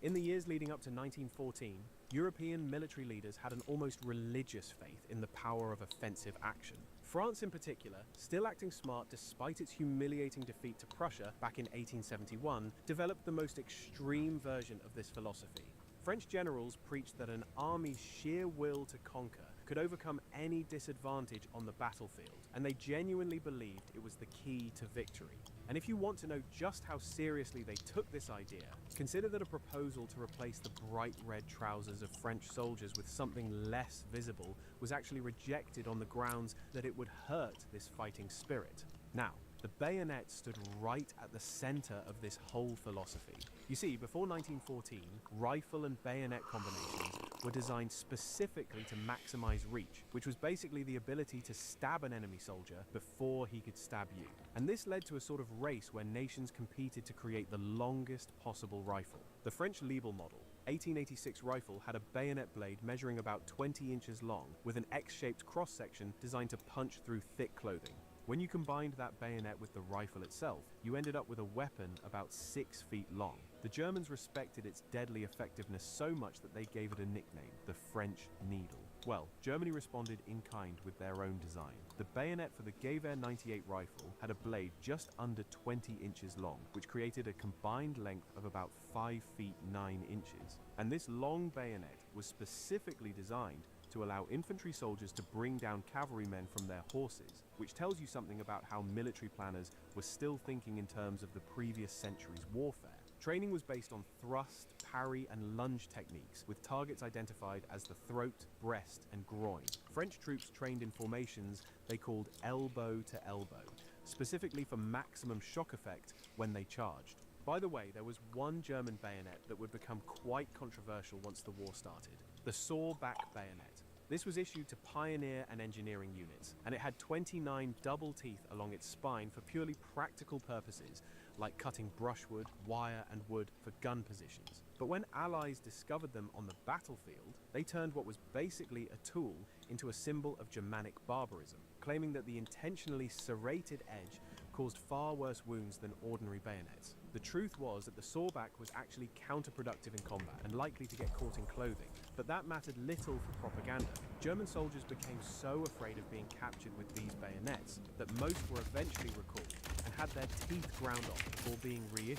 In the years leading up to 1914, European military leaders had an almost religious faith in the power of offensive action. France in particular, still acting smart despite its humiliating defeat to Prussia back in 1871, developed the most extreme version of this philosophy. French generals preached that an army's sheer will to conquer could overcome any disadvantage on the battlefield, and they genuinely believed it was the key to victory. And if you want to know just how seriously they took this idea, consider that a proposal to replace the bright red trousers of French soldiers with something less visible was actually rejected on the grounds that it would hurt this fighting spirit. Now, the bayonet stood right at the center of this whole philosophy. You see, before 1914, rifle and bayonet combinations were designed specifically to maximize reach, which was basically the ability to stab an enemy soldier before he could stab you. And this led to a sort of race where nations competed to create the longest possible rifle. The French Liebel model, 1886 rifle, had a bayonet blade measuring about 20 inches long, with an X-shaped cross-section designed to punch through thick clothing. When you combined that bayonet with the rifle itself, you ended up with a weapon about 6 feet long. The Germans respected its deadly effectiveness so much that they gave it a nickname, the French Needle. Well, Germany responded in kind with their own design. The bayonet for the Gewehr 98 rifle had a blade just under 20 inches long, which created a combined length of about 5 feet 9 inches. And this long bayonet was specifically designed to allow infantry soldiers to bring down cavalrymen from their horses, which tells you something about how military planners were still thinking in terms of the previous century's warfare. Training was based on thrust, parry, and lunge techniques, with targets identified as the throat, breast, and groin. French troops trained in formations they called elbow to elbow, specifically for maximum shock effect when they charged. By the way, there was one German bayonet that would become quite controversial once the war started: the saw-back bayonet. This was issued to pioneer and engineering units, and it had 29 double teeth along its spine for purely practical purposes, like cutting brushwood, wire, and wood for gun positions. But when Allies discovered them on the battlefield, they turned what was basically a tool into a symbol of Germanic barbarism, claiming that the intentionally serrated edge caused far worse wounds than ordinary bayonets. The truth was that the sawback was actually counterproductive in combat and likely to get caught in clothing, but that mattered little for propaganda. German soldiers became so afraid of being captured with these bayonets that most were eventually recalled and had their teeth ground off before being reissued.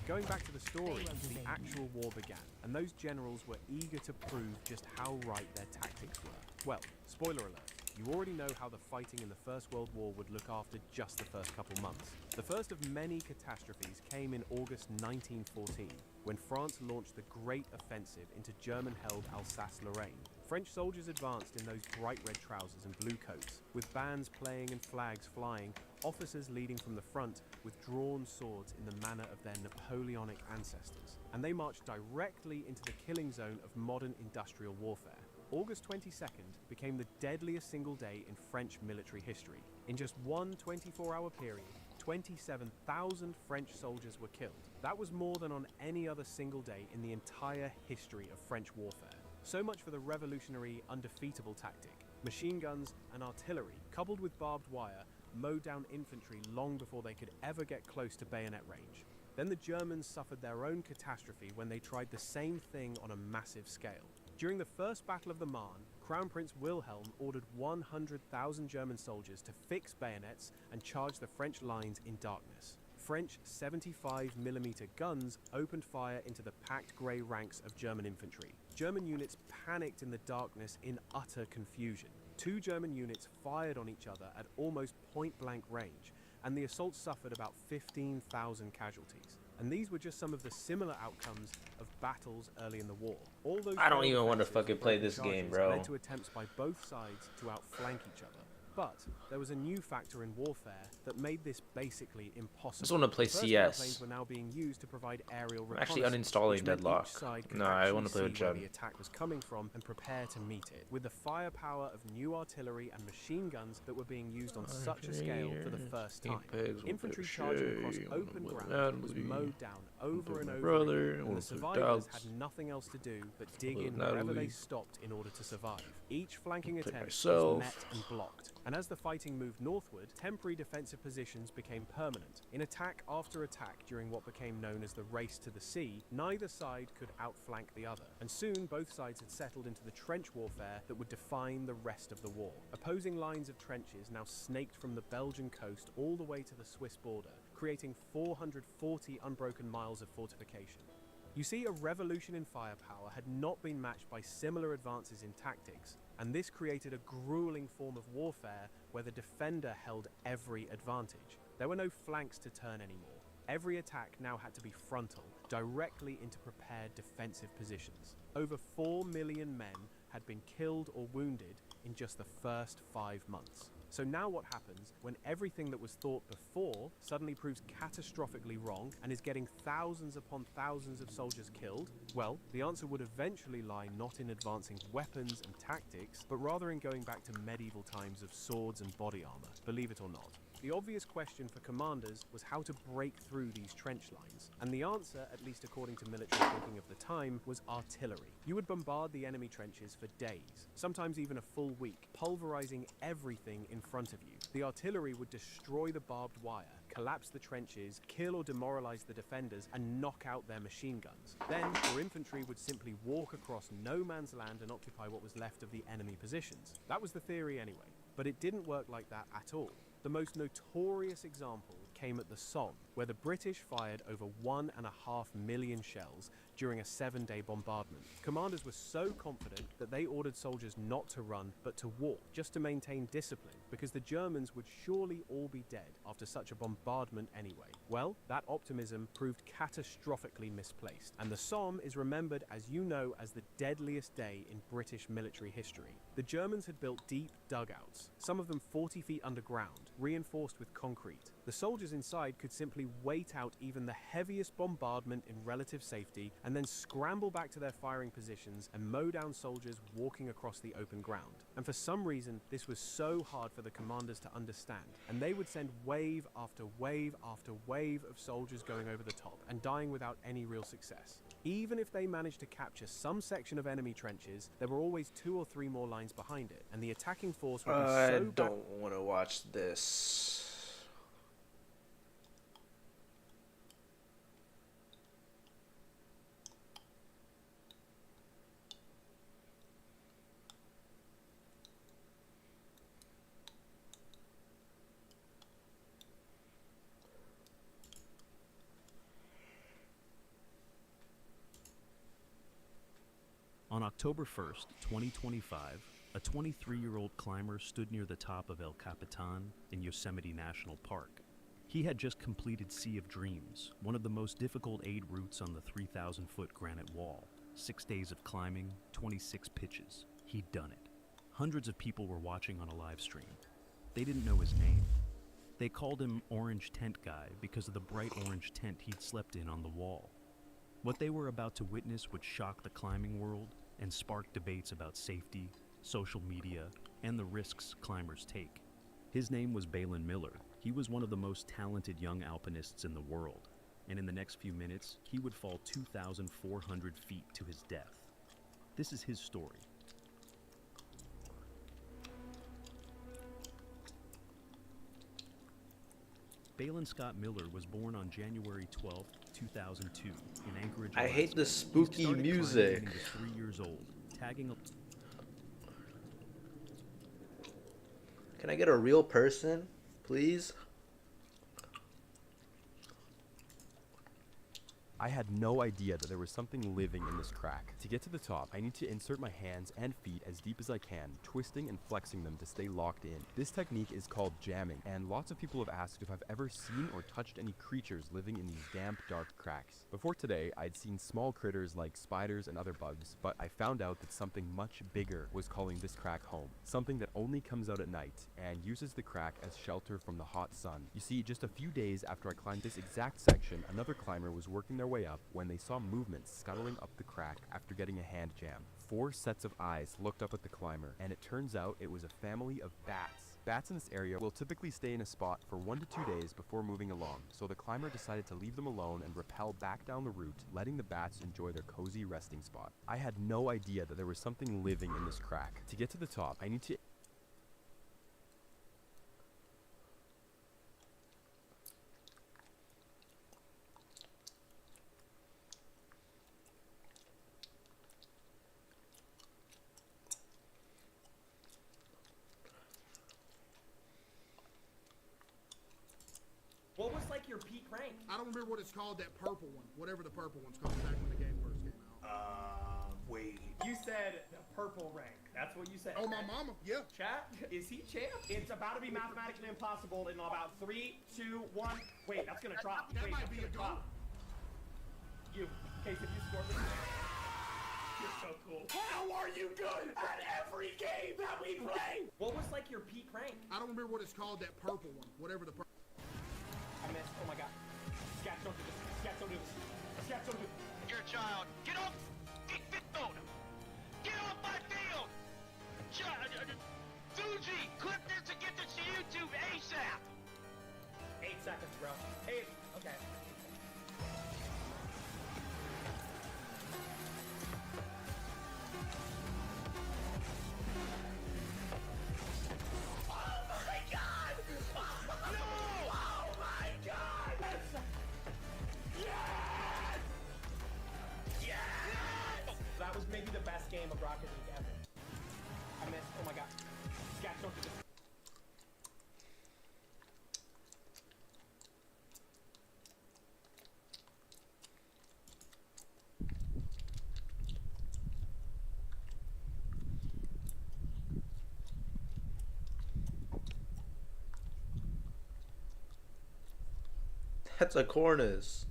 Going back to the story, the actual war began, and those generals were eager to prove just how right their tactics were. Well, spoiler alert. You already know how the fighting in the First World War would look after just the first couple months. The first of many catastrophes came in August 1914, when France launched the Great Offensive into German-held Alsace-Lorraine. French soldiers advanced in those bright red trousers and blue coats, with bands playing and flags flying, officers leading from the front with drawn swords in the manner of their Napoleonic ancestors. And they marched directly into the killing zone of modern industrial warfare. August 22nd became the deadliest single day in French military history. In just one 24-hour period, 27,000 French soldiers were killed. That was more than on any other single day in the entire history of French warfare. So much for the revolutionary, undefeatable tactic. Machine guns and artillery, coupled with barbed wire, mowed down infantry long before they could ever get close to bayonet range. Then the Germans suffered their own catastrophe when they tried the same thing on a massive scale. During the First Battle of the Marne, Crown Prince Wilhelm ordered 100,000 German soldiers to fix bayonets and charge the French lines in darkness. French 75mm guns opened fire into the packed grey ranks of German infantry. German units panicked in the darkness in utter confusion. 2 German units fired on each other at almost point-blank range, and the assault suffered about 15,000 casualties. And these were just some of the similar outcomes of battles early in the war. All those I don't failed even want to offensives fucking and play broken this game, charges bro. led to attempts by both sides to outflank each other. But there was a new factor in warfare that made this basically impossible. I just want to play First, CS. airplanes were now being used to provide aerial I'm actually reconnaissance, uninstalling which meant Deadlock. each side could No, I actually want to play with see where Jeb. the attack was coming from and prepare to meet it. With the firepower of new artillery and machine guns that were being used on such a scale for the first time, infantry charging across open ground was mowed down over and over again, and the survivors had nothing else to do but dig in wherever they stopped in order to survive. Each flanking attempt was met and blocked, and as the fighting moved northward, temporary defensive positions became permanent. In attack after attack during what became known as the Race to the Sea, neither side could outflank the other, and soon both sides had settled into the trench warfare that would define the rest of the war. Opposing lines of trenches now snaked from the Belgian coast all the way to the Swiss border, creating 440 unbroken miles of fortification. You see, a revolution in firepower had not been matched by similar advances in tactics, and this created a grueling form of warfare where the defender held every advantage. There were no flanks to turn anymore. Every attack now had to be frontal, directly into prepared defensive positions. Over 4 million men had been killed or wounded in just the first 5 months. So now what happens when everything that was thought before suddenly proves catastrophically wrong and is getting thousands upon thousands of soldiers killed? Well, the answer would eventually lie not in advancing weapons and tactics, but rather in going back to medieval times of swords and body armor, believe it or not. The obvious question for commanders was how to break through these trench lines, and the answer, at least according to military thinking of the time, was artillery. You would bombard the enemy trenches for days, sometimes even a full week, pulverizing everything in front of you. The artillery would destroy the barbed wire, collapse the trenches, kill or demoralize the defenders, and knock out their machine guns. Then, your infantry would simply walk across no man's land and occupy what was left of the enemy positions. That was the theory anyway, but it didn't work like that at all. The most notorious example came at the Somme, where the British fired over 1.5 million shells during a 7-day bombardment. Commanders were so confident that they ordered soldiers not to run, but to walk, just to maintain discipline, because the Germans would surely all be dead after such a bombardment anyway. Well, that optimism proved catastrophically misplaced, and the Somme is remembered, as you know, as the deadliest day in British military history. The Germans had built deep dugouts, some of them 40 feet underground, reinforced with concrete. The soldiers inside could simply wait out even the heaviest bombardment in relative safety and then scramble back to their firing positions and mow down soldiers walking across the open ground. And for some reason, this was so hard for the commanders to understand, and they would send wave after wave after wave of soldiers going over the top and dying without any real success. Even if they managed to capture some section of enemy trenches, there were always 2 or 3 more lines behind it, and the attacking force would be so I don't want to watch this. On October 1st, 2025, a 23-year-old climber stood near the top of El Capitan in Yosemite National Park. He had just completed Sea of Dreams, one of the most difficult aid routes on the 3,000-foot granite wall. 6 days of climbing, 26 pitches. He'd done it. Hundreds of people were watching on a live stream. They didn't know his name. They called him Orange Tent Guy because of the bright orange tent he'd slept in on the wall. What they were about to witness would shock the climbing world and spark debates about safety, social media, and the risks climbers take. His name was Balin Miller. He was one of the most talented young alpinists in the world, and in the next few minutes, he would fall 2,400 feet to his death. This is his story. Balin Scott Miller was born on January 12, 2002, in Anchorage, I Alaska. hate the spooky He started climbing music. when he was 3 years old, tagging up. Can I get a real person, please? I had no idea that there was something living in this crack. To get to the top, I need to insert my hands and feet as deep as I can, twisting and flexing them to stay locked in. This technique is called jamming, and lots of people have asked if I've ever seen or touched any creatures living in these damp, dark cracks. Before today, I'd seen small critters like spiders and other bugs, but I found out that something much bigger was calling this crack home. Something that only comes out at night and uses the crack as shelter from the hot sun. You see, just a few days after I climbed this exact section, another climber was working their way up when they saw movement scuttling up the crack after getting a hand jam. 4 sets of eyes looked up at the climber, and it turns out it was a family of bats. Bats in this area will typically stay in a spot for 1 to 2 days before moving along, so the climber decided to leave them alone and rappel back down the route, letting the bats enjoy their cozy resting spot. I had no idea that there was something living in this crack. To get to the top, I need to... What was like your peak rank? I don't remember what it's called, that purple one. Whatever the purple one's called back when the game first came out. Wait. You said the purple rank. That's what you said. Oh, my mama. Yeah. Chat, is he champ? It's about to be mathematically impossible in about 3, 2, 1. Wait, that's gonna drop. That Wait, might that's be a gonna goal. drop. You, Case, if you score this, you're so cool. How are you good at every game that we play? What was like your peak rank? I don't remember what it's called, that purple one. Whatever the purple. I missed. Oh my god. Scats, don't do this. Scats, don't do this. Scats, don't do this. You're a child. Get off! Get off my field! Fuji, clip this and get this to YouTube ASAP! 8 seconds, bro. 8. Okay. Oh my god! No! Oh my god! Yes! Yes! That was maybe the best game of Rocket League ever. I missed. Oh my god. Scats, don't do this. That's a cornice.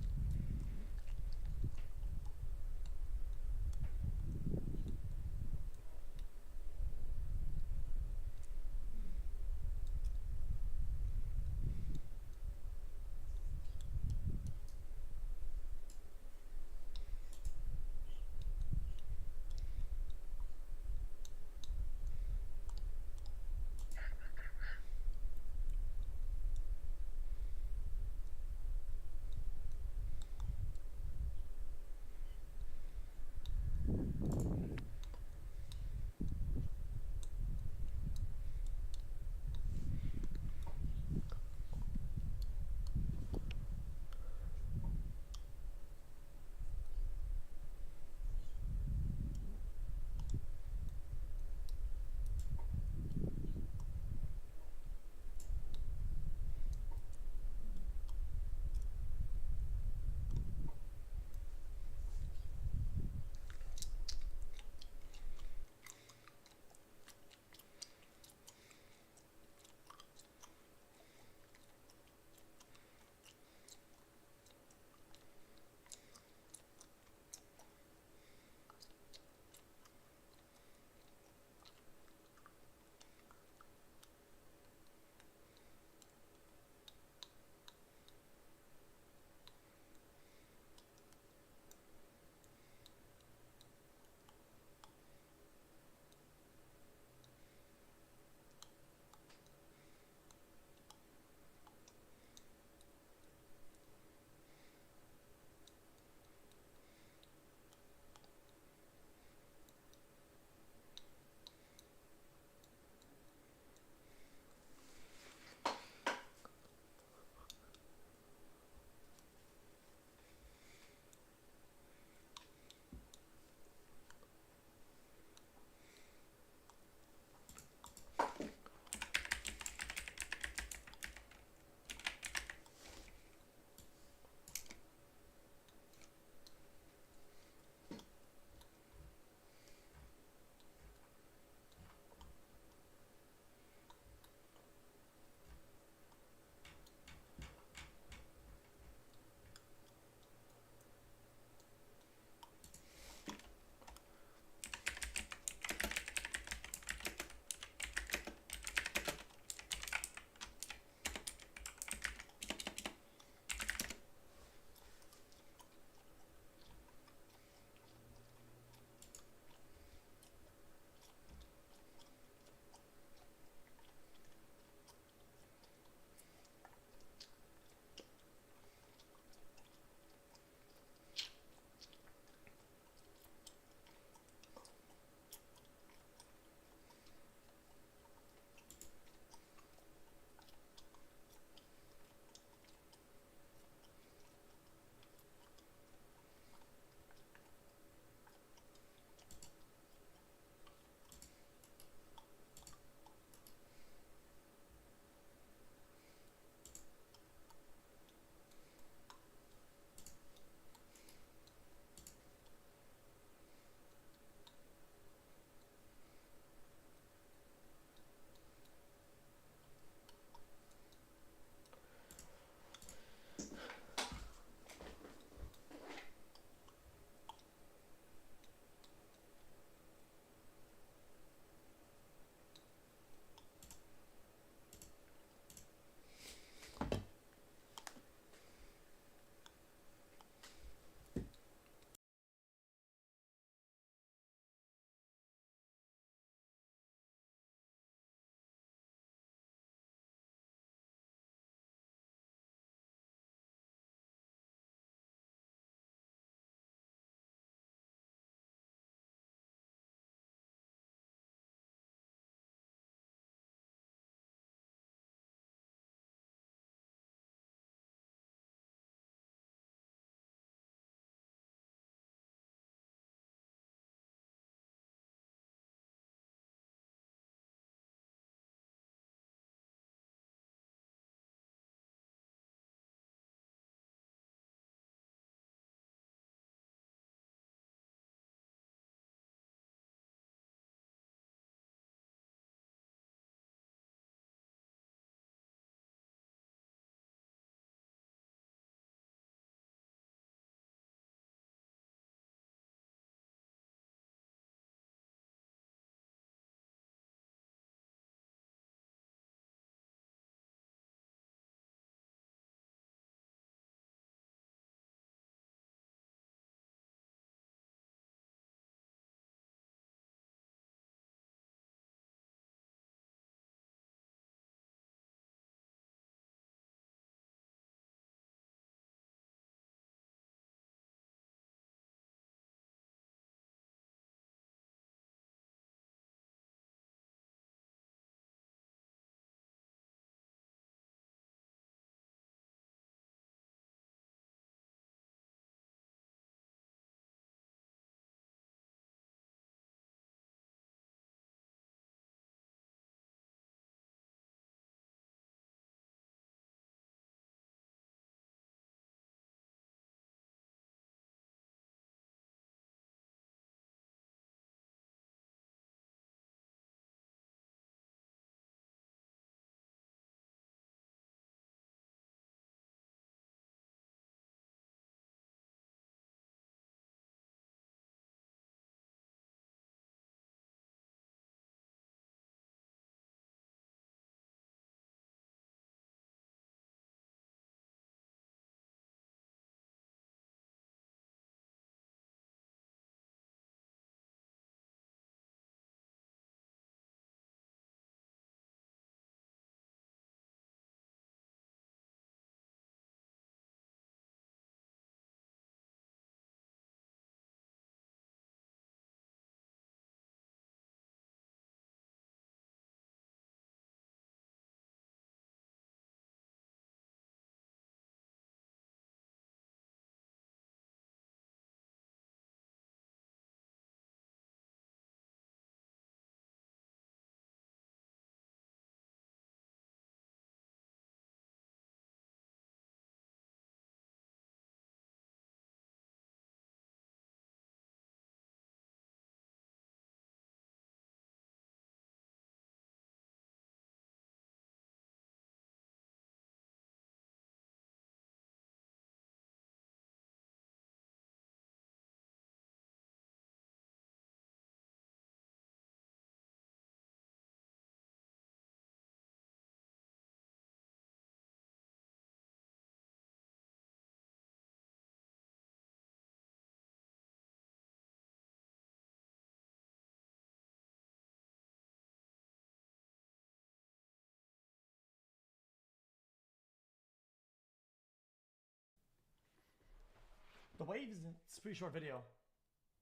waves. It's a pretty short video.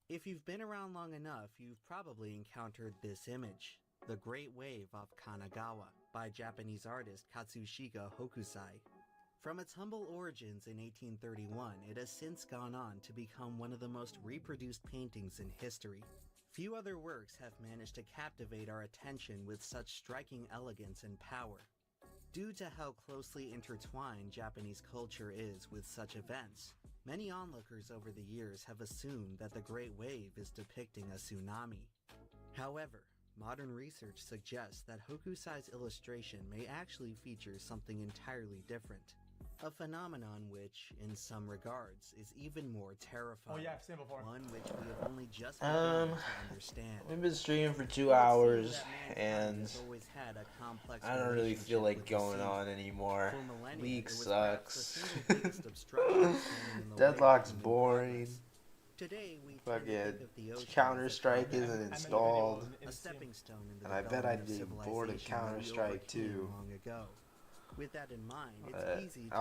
If you've been around long enough, you've probably encountered this image, the Great Wave of Kanagawa, by Japanese artist Katsushika Hokusai. From its humble origins in 1831, it has since gone on to become one of the most reproduced paintings in history. Few other works have managed to captivate our attention with such striking elegance and power. Due to how closely intertwined Japanese culture is with such events, many onlookers over the years have assumed that the Great Wave is depicting a tsunami. However, modern research suggests that Hokusai's illustration may actually feature something entirely different. A phenomenon which, in some regards, is even more terrifying. Oh yeah, I've seen it before. One which we have only just begun to understand. We've been streaming for 2 hours, and I don't really feel like going on anymore. League sucks. Deadlock's boring. Fucking Counter-Strike isn't installed. And I bet I'd be bored of Counter-Strike too. With that in mind, it's easy to